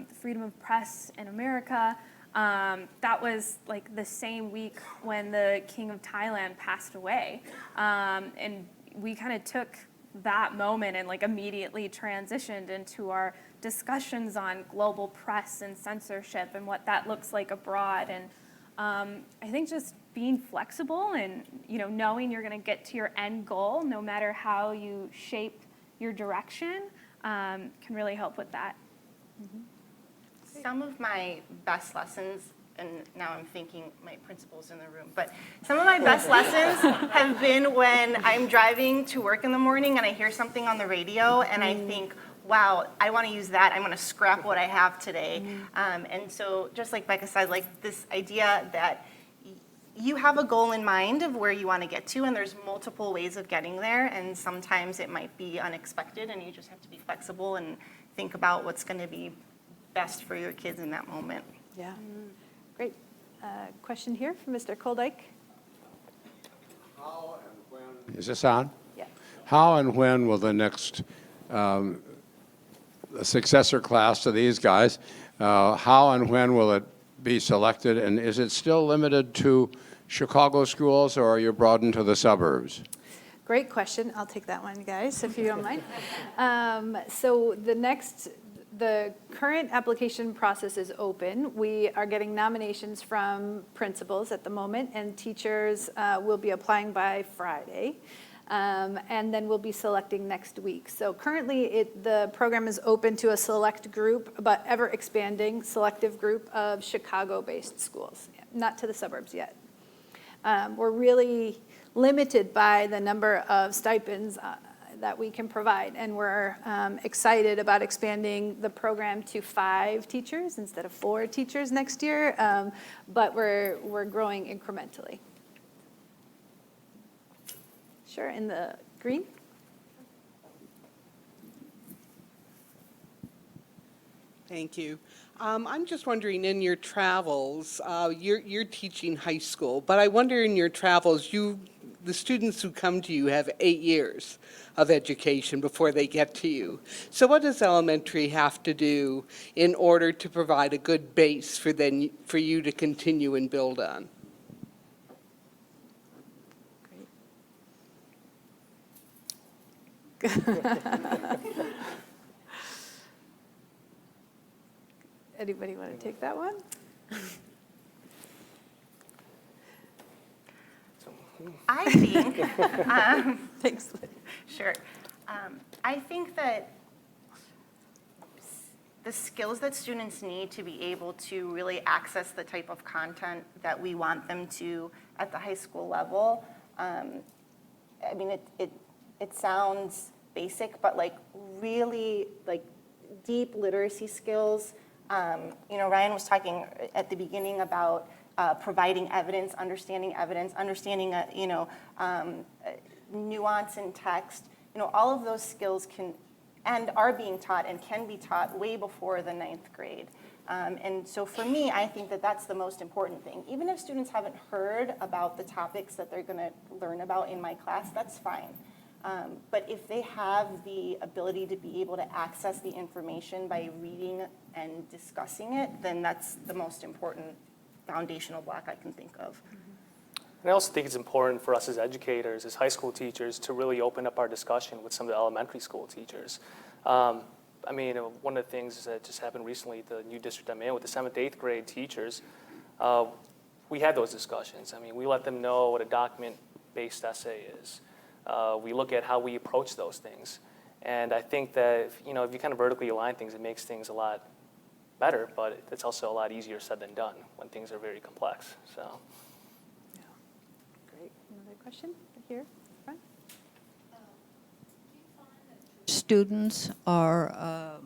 the freedom of press in America, that was like the same week when the King of Thailand passed away. And we kind of took that moment and like immediately transitioned into our discussions on global press and censorship and what that looks like abroad. And I think just being flexible and, you know, knowing you're going to get to your end goal no matter how you shape your direction can really help with that. Some of my best lessons, and now I'm thinking my principal's in the room, but some of my best lessons have been when I'm driving to work in the morning and I hear something on the radio and I think, wow, I want to use that. I'm going to scrap what I have today. And so just like Becca said, like this idea that you have a goal in mind of where you want to get to, and there's multiple ways of getting there, and sometimes it might be unexpected, and you just have to be flexible and think about what's going to be best for your kids in that moment. Yeah. Great. Question here from Mr. Koldyke. How and when? Is this on? Yeah. How and when will the next successor class to these guys, how and when will it be selected? And is it still limited to Chicago schools, or are you broadened to the suburbs? Great question. I'll take that one, guys, if you don't mind. So the current application process is open. We are getting nominations from principals at the moment, and teachers will be applying by Friday. And then we'll be selecting next week. So currently, the program is open to a select group, but ever expanding selective group of Chicago-based schools, not to the suburbs yet. We're really limited by the number of stipends that we can provide. And we're excited about expanding the program to 5 teachers instead of 4 teachers next year, but we're growing incrementally. Sure, in the green. Thank you. I'm just wondering, in your travels, you're teaching high school, but I wonder in your travels, the students who come to you have 8 years of education before they get to you. So what does elementary have to do in order to provide a good base for you to continue and build on? Anybody want to take that one? I think, Thanks. sure. I think that the skills that students need to be able to really access the type of content that we want them to at the high school level, I mean, it sounds basic, but like really like deep literacy skills. You know, Ryan was talking at the beginning about providing evidence, understanding you know, nuance in text. You know, all of those skills can and are being taught and can be taught way before the 9th grade. And so for me, I think that that's the most important thing. Even if students haven't heard about the topics that they're going to learn about in my class, that's fine. But if they have the ability to be able to access the information by reading and discussing it, then that's the most important foundational block I can think of. And I also think it's important for us as educators, as high school teachers, to really open up our discussion with some of the elementary school teachers. I mean, one of the things that just happened recently, the new district I'm in with the 7th, 8th grade teachers, we had those discussions. I mean, we let them know what a document-based essay is. We look at how we approach those things. And I think that, if you kind of vertically align things, it makes things a lot better, but it's also a lot easier said than done when things are very complex. So. Great. Another question here. Front. Students are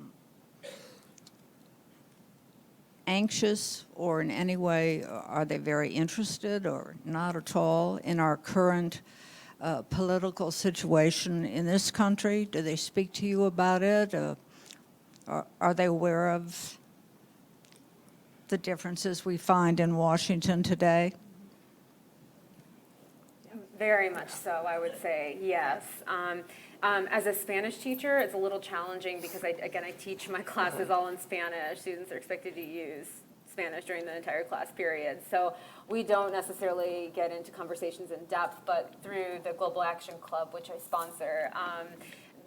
anxious, or in any way, are they very interested or not at all in our current political situation in this country? Do they speak to you about it? Are they aware of the differences we find in Washington today? Very much so, I would say, yes. As a Spanish teacher, it's a little challenging because, I teach my classes all in Spanish. Students are expected to use Spanish during the entire class period. So we don't necessarily get into conversations in depth, but through the Global Action Club, which I sponsor,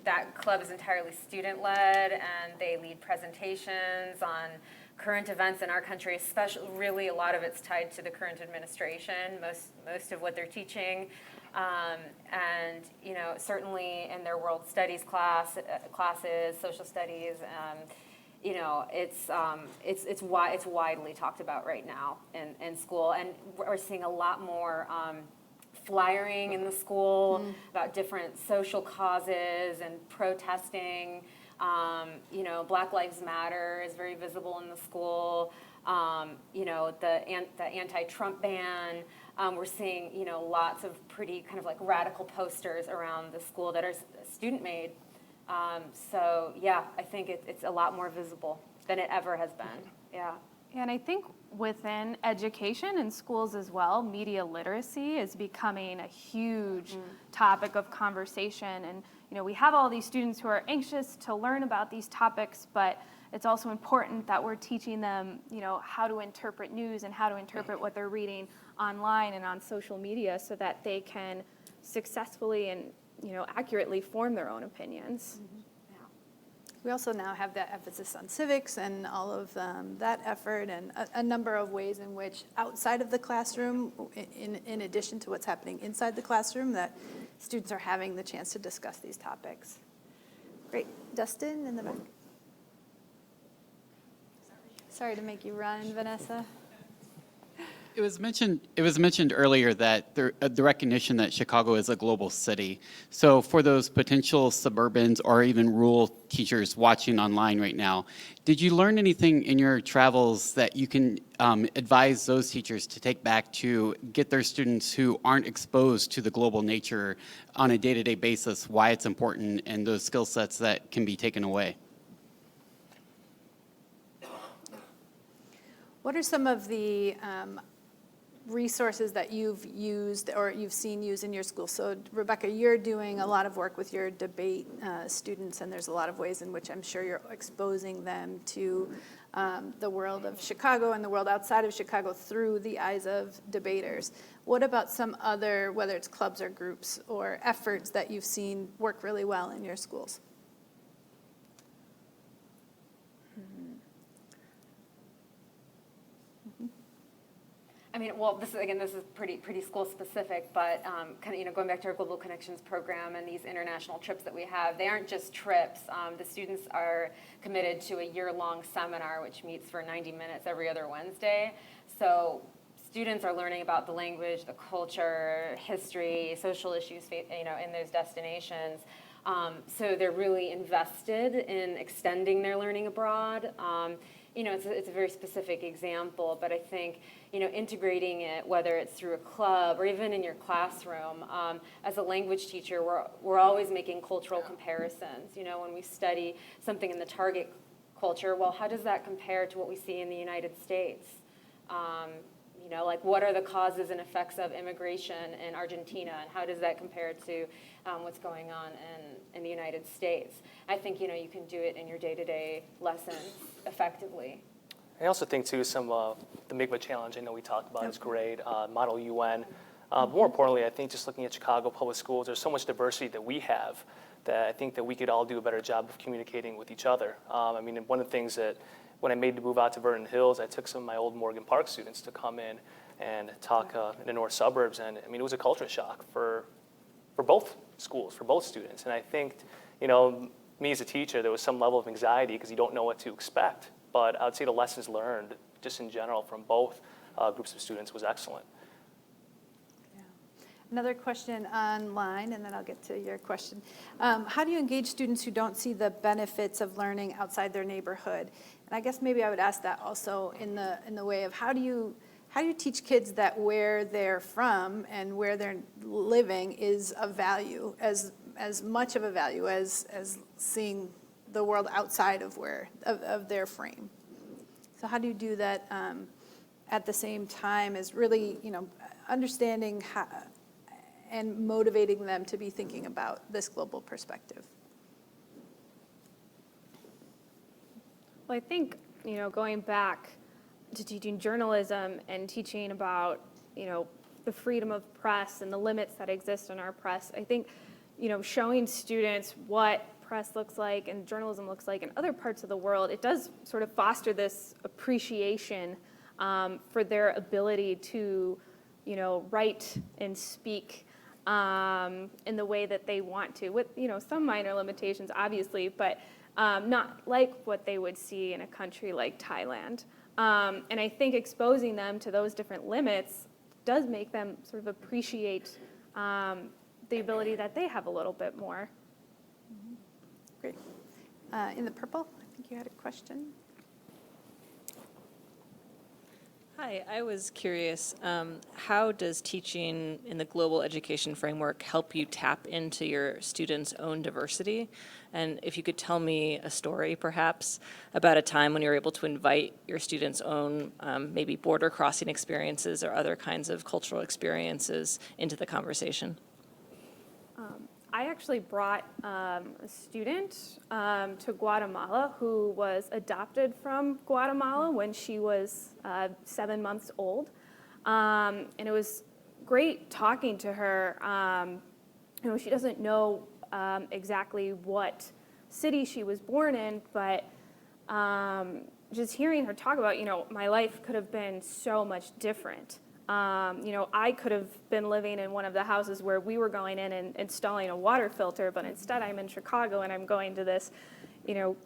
that club is entirely student-led, and they lead presentations on current events in our country, especially really a lot of it's tied to the current administration, most of what they're teaching. And certainly in their world studies classes, social studies, it's widely talked about right now in school, and we're seeing a lot more flyering in the school about different social causes and protesting. Black Lives Matter is very visible in the school. The anti-Trump ban. We're seeing, lots of pretty kind of like radical posters around the school that are student-made. So yeah, I think it's a lot more visible than it ever has been. Yeah. And I think within education and schools as well, media literacy is becoming a huge topic of conversation. And we have all these students who are anxious to learn about these topics, but it's also important that we're teaching them, how to interpret news and how to interpret what they're reading online and on social media so that they can successfully and, accurately form their own opinions. We also now have that emphasis on civics and all of that effort, and a number of ways in which outside of the classroom, in addition to what's happening inside the classroom, that students are having the chance to discuss these topics. Great. Dustin in the back. Sorry to make you run, Vanessa. It was mentioned earlier that the recognition that Chicago is a global city. So for those potential suburbans or even rural teachers watching online right now, did you learn anything in your travels that you can advise those teachers to take back to get their students who aren't exposed to the global nature on a day-to-day basis, why it's important, and those skill sets that can be taken away? What are some of the resources that you've used or you've seen used in your school? So Rebecca, you're doing a lot of work with your debate students, and there's a lot of ways in which I'm sure you're exposing them to the world of Chicago and the world outside of Chicago through the eyes of debaters. What about some other, whether it's clubs or groups or efforts that you've seen work really well in your schools? I mean, well, this is pretty school specific, but kind of going back to our Global Connections program and these international trips that we have, they aren't just trips. The students are committed to a year-long seminar, which meets for 90 minutes every other Wednesday. So students are learning about the language, the culture, history, social issues, in those destinations. So they're really invested in extending their learning abroad. It's a very specific example, but I think, integrating it, whether it's through a club or even in your classroom, as a language teacher, we're always making cultural comparisons. When we study something in the target culture, well, how does that compare to what we see in the United States? What are the causes and effects of immigration in Argentina, and how does that compare to what's going on in the United States? I think, you can do it in your day-to-day lessons effectively. I also think, too, the MIGMA challenge I know we talked about is great, Model UN. More importantly, I think just looking at Chicago public schools, there's so much diversity that we have that I think that we could all do a better job of communicating with each other. One of the things that when I made the move out to Vernon Hills, I took some of my old Morgan Park students to come in and talk in the north suburbs, and it was a culture shock for both schools, for both students. And I think, me as a teacher, there was some level of anxiety because you don't know what to expect. But I would say the lessons learned, just in general, from both groups of students was excellent. Yeah. Another question online, and then I'll get to your question. How do you engage students who don't see the benefits of learning outside their neighborhood? And I guess maybe I would ask that also in the way of how do you teach kids that where they're from and where they're living is of value, as much of a value as seeing the world outside of of their frame? So how do you do that at the same time as really, understanding how, and motivating them to be thinking about this global perspective? Well, I think, going back to teaching journalism and teaching about, the freedom of press and the limits that exist in our press, I think, showing students what press looks like and journalism looks like in other parts of the world, it does sort of foster this appreciation for their ability to, write and speak in the way that they want to, with, some minor limitations, obviously, but not like what they would see in a country like Thailand. And I think exposing them to those different limits does make them sort of appreciate the ability that they have a little bit more. Great. In the purple, I think you had a question. Hi, I was curious, how does teaching in the global education framework help you tap into your students' own diversity? And if you could tell me a story, perhaps, about a time when you were able to invite your students' own maybe border crossing experiences or other kinds of cultural experiences into the conversation. I actually brought a student to Guatemala who was adopted from Guatemala when she was 7 months old. And it was great talking to her. She doesn't know exactly what city she was born in, but just hearing her talk about, my life could have been so much different. I could have been living in one of the houses where we were going in and installing a water filter, but instead I'm in Chicago and I'm going to this,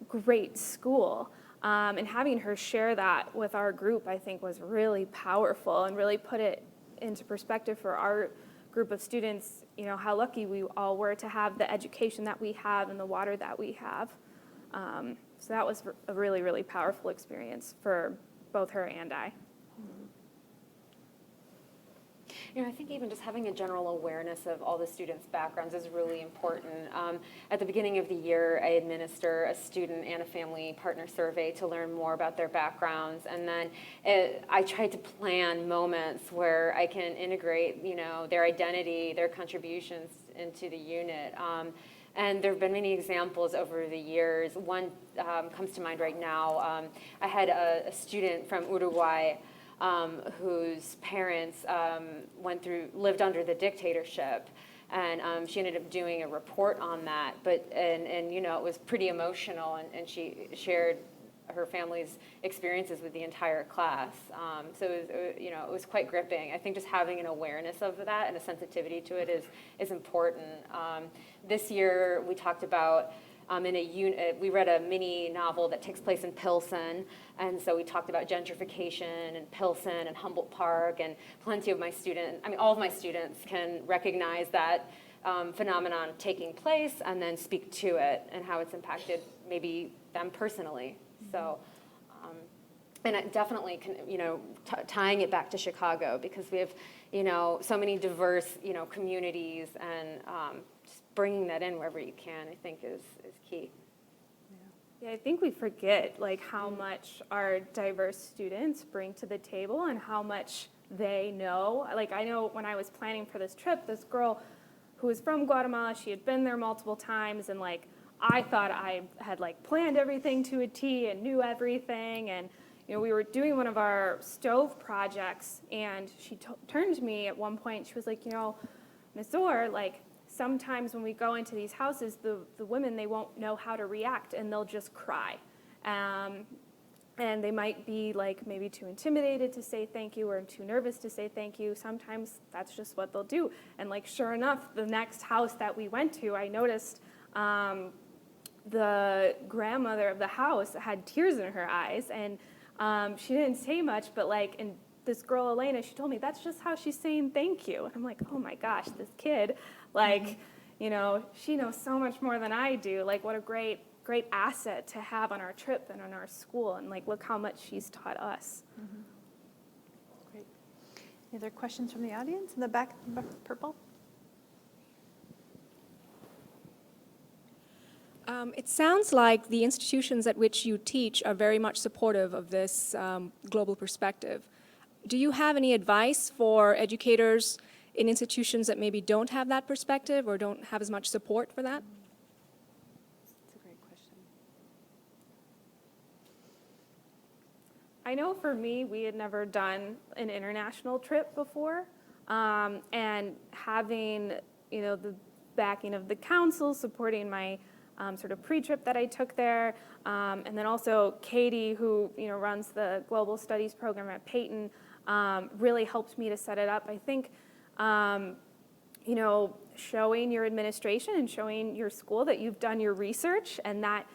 great school. And having her share that with our group, I think, was really powerful and really put it into perspective for our group of students, how lucky we all were to have the education that we have and the water that we have. So that was a really, really powerful experience for both her and I. I think even just having a general awareness of all the students' backgrounds is really important. At the beginning of the year, I administer a student and a family partner survey to learn more about their backgrounds. And then I try to plan moments where I can integrate, their identity, their contributions into the unit. And there have been many examples over the years. One comes to mind right now. I had a student from Uruguay whose parents lived under the dictatorship, and she ended up doing a report on that. And it was pretty emotional, and she shared her family's experiences with the entire class. So it was quite gripping. I think just having an awareness of that and a sensitivity to it is important. This year we talked about we read a mini novel that takes place in Pilsen, and so we talked about gentrification and Pilsen and Humboldt Park, and all of my students can recognize that phenomenon taking place and then speak to it and how it's impacted maybe them personally. So, and it definitely can, tying it back to Chicago, because we have, so many diverse, communities, and just bringing that in wherever you can, I think is key. Yeah, I think we forget how much our diverse students bring to the table and how much they know. I know when I was planning for this trip, this girl who was from Guatemala, she had been there multiple times, and I thought I had planned everything to a T and knew everything. And we were doing one of our stove projects, and she turned to me at one point. She was like, Ms. Orr, sometimes when we go into these houses, the women, they won't know how to react, and they'll just cry. And they might be maybe too intimidated to say thank you or too nervous to say thank you. Sometimes that's just what they'll do. And sure enough, the next house that we went to, I noticed the grandmother of the house had tears in her eyes, and she didn't say much, but and this girl, Elena, she told me that's just how she's saying thank you. And I'm like, oh my gosh, this kid, she knows so much more than I do. What a great asset to have on our trip and on our school, and look how much she's taught us. Great. Any other questions from the audience? In the back, purple? It sounds like the institutions at which you teach are very much supportive of this global perspective. Do you have any advice for educators in institutions that maybe don't have that perspective or don't have as much support for that? That's a great question. I know for me, we had never done an international trip before, and having the backing of the council supporting my sort of pre-trip that I took there, and then also Katie, who runs the Global Studies program at Peyton, really helped me to set it up. I think showing your administration and showing your school that you've done your research and that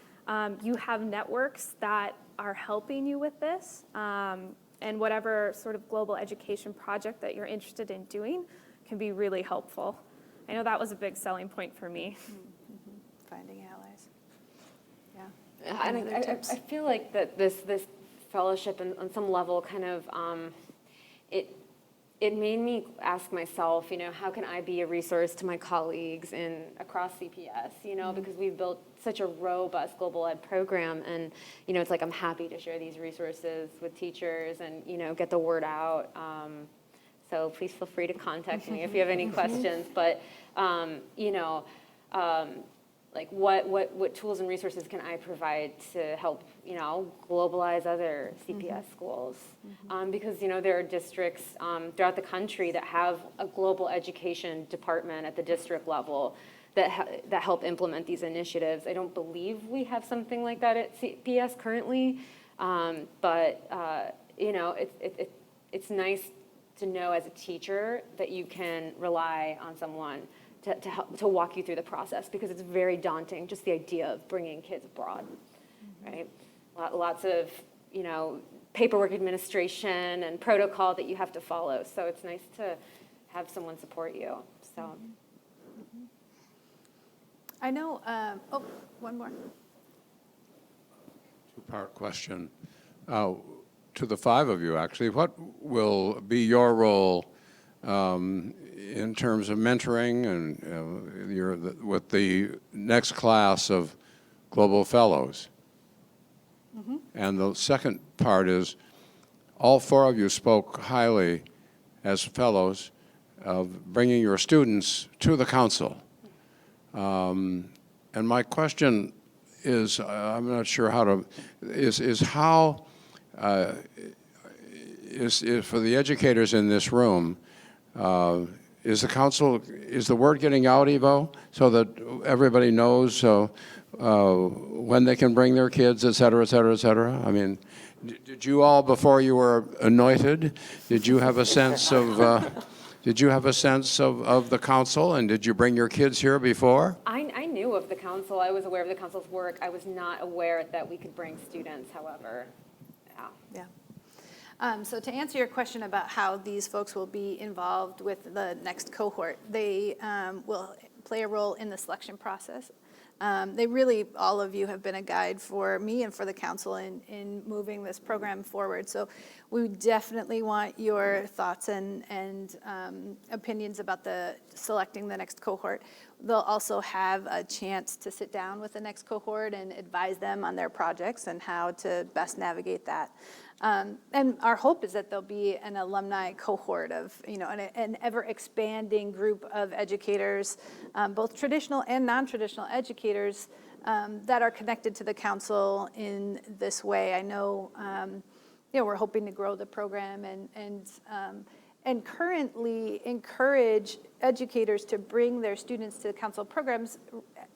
you have networks that are helping you with this, and whatever sort of global education project that you're interested in doing can be really helpful. I know that was a big selling point for me. Finding allies. Yeah. And I feel like that this fellowship on some level kind of it made me ask myself, how can I be a resource to my colleagues across CPS, because we've built such a robust global ed program, and it's I'm happy to share these resources with teachers and get the word out. So please feel free to contact me if you have any questions. But what tools and resources can I provide to help, globalize other CPS schools? Because, there are districts throughout the country that have a global education department at the district level that help implement these initiatives. I don't believe we have something like that at CPS currently, but, it's nice to know as a teacher that you can rely on someone to walk you through the process, because it's very daunting, just the idea of bringing kids abroad, right? lots of, paperwork administration and protocol that you have to follow. So it's nice to have someone support you, so. I know, one more. Two-part question. To the five of you, actually, what will be your role in terms of mentoring and with the next class of Global Fellows? Mm-hmm. And the second part is, all four of you spoke highly as fellows of bringing your students to the council. And my question is, I'm not sure how to, is how, is for the educators in this room, is the council, is the word getting out, Ivo, so that everybody knows when they can bring their kids, et cetera, et cetera, et cetera? I mean, did you all, before you were anointed, did you have a sense of, the council, and did you bring your kids here before? I knew of the council. I was aware of the council's work. I was not aware that we could bring students, however. Yeah. So to answer your question about how these folks will be involved with the next cohort, they will play a role in the selection process. They really, all of you have been a guide for me and for the council in moving this program forward. So we definitely want your thoughts and opinions about selecting the next cohort. They'll also have a chance to sit down with the next cohort and advise them on their projects and how to best navigate that. And our hope is that there'll be an alumni cohort of, an ever-expanding group of educators, both traditional and non-traditional educators that are connected to the council in this way. I know, we're hoping to grow the program and currently encourage educators to bring their students to council programs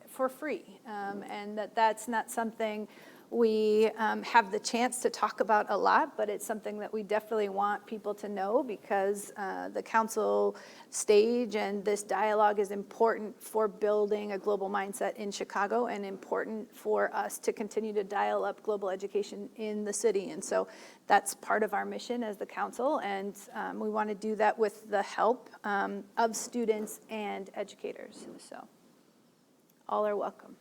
for free, and that's not something we have the chance to talk about a lot, but it's something that we definitely want people to know because the council stage and this dialogue is important for building a global mindset in Chicago and important for us to continue to dial up global education in the city. And so that's part of our mission as the council, and we want to do that with the help of students and educators. So all are welcome.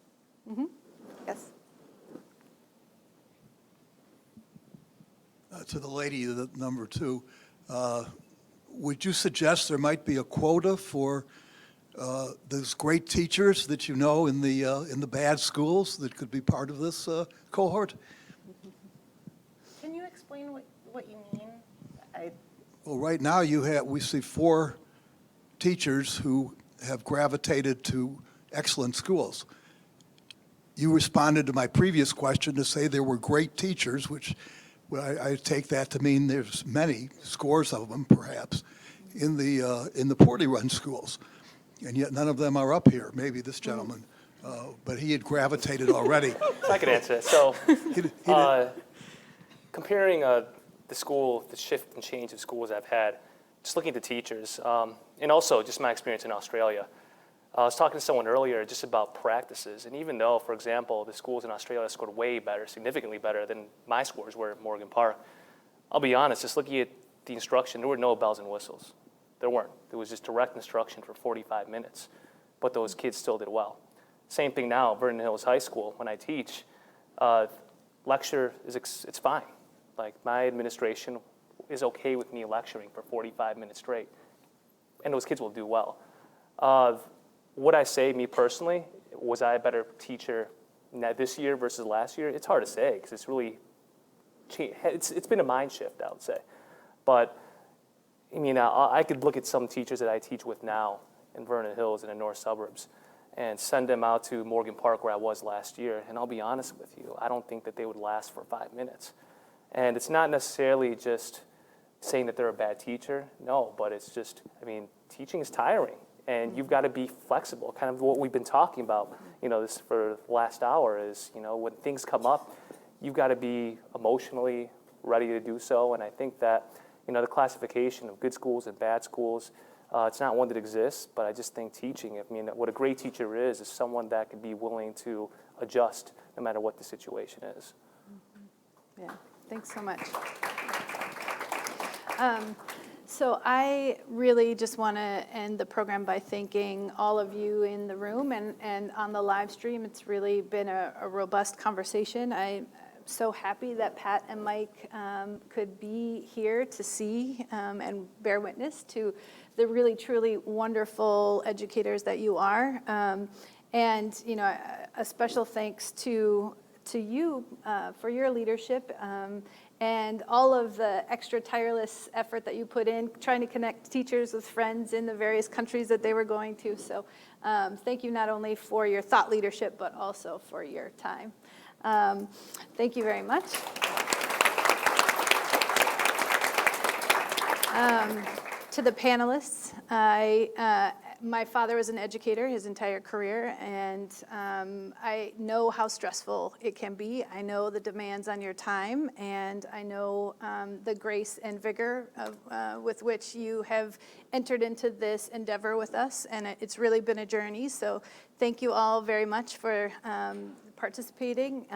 Mm-hmm. Yes. To the lady, number two, would you suggest there might be a quota for those great teachers that you know in the bad schools that could be part of this cohort? Can you explain what you mean? Well, right now we see 4 teachers who have gravitated to excellent schools. You responded to my previous question to say there were great teachers, which I take that to mean there's many, scores of them perhaps, in the poorly run schools, and yet none of them are up here. Maybe this gentleman, but he had gravitated already. I could answer it. So, comparing the shift and change of schools I've had, just looking at the teachers, and also just my experience in Australia. I was talking to someone earlier just about practices, and even though, for example, the schools in Australia scored way better, significantly better than my scores were at Morgan Park, I'll be honest, just looking at the instruction, there were no bells and whistles. There weren't. There was just direct instruction for 45 minutes, but those kids still did well. Same thing now, Vernon Hills High School, when I teach, lecture, it's fine. Like, my administration is okay with me lecturing for 45 minutes straight, and those kids will do well. Would I say, me personally, was I a better teacher this year versus last year? It's hard to say because it's really changed. It's been a mind shift, I would say. But, I mean, I could look at some teachers that I teach with now in Vernon Hills and the north suburbs and send them out to Morgan Park where I was last year, and I'll be honest with you, I don't think that they would last for 5 minutes. And it's not necessarily just saying that they're a bad teacher, no, but it's just, I mean, teaching is tiring. And you've got to be flexible, kind of what we've been talking about, this for the last hour is, when things come up, you've got to be emotionally ready to do so. And I think that, the classification of good schools and bad schools, it's not one that exists, but I just think teaching, what a great teacher is someone that can be willing to adjust no matter what the situation is. Yeah, thanks so much. So I really just want to end the program by thanking all of you in the room and on the live stream. It's really been a robust conversation. I'm so happy that Pat and Mike could be here to see and bear witness to the really, truly wonderful educators that you are. And, you know, a special thanks to you for your leadership and all of the extra tireless effort that you put in trying to connect teachers with friends in the various countries that they were going to. So thank you not only for your thought leadership, but also for your time. Thank you very much. To the panelists, my father was an educator his entire career, and I know how stressful it can be. I know the demands on your time, and I know the grace and vigor with which you have entered into this endeavor with us, and it's really been a journey. So thank you all very much for participating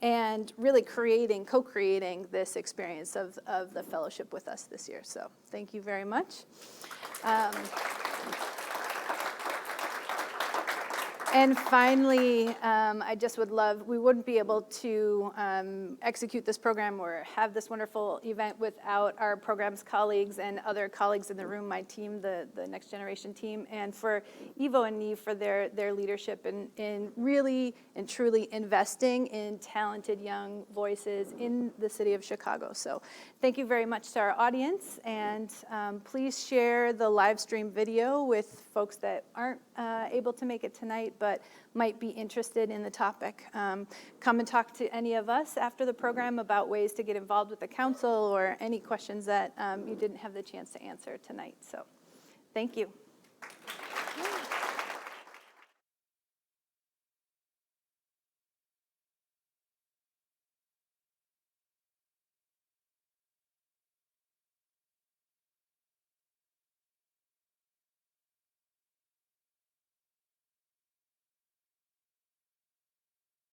and really co-creating this experience of the fellowship with us this year. So thank you very much. And finally, I just would love, we wouldn't be able to execute this program or have this wonderful event without our programs colleagues and other colleagues in the room, my team, the Next Generation team, and for Ivo and Neve for their leadership in really and truly investing in talented young voices in the city of Chicago. So thank you very much to our audience, and please share the live stream video with folks that aren't able to make it tonight, but might be interested in the topic. Come and talk to any of us after the program about ways to get involved with the council or any questions that you didn't have the chance to answer tonight. So thank you.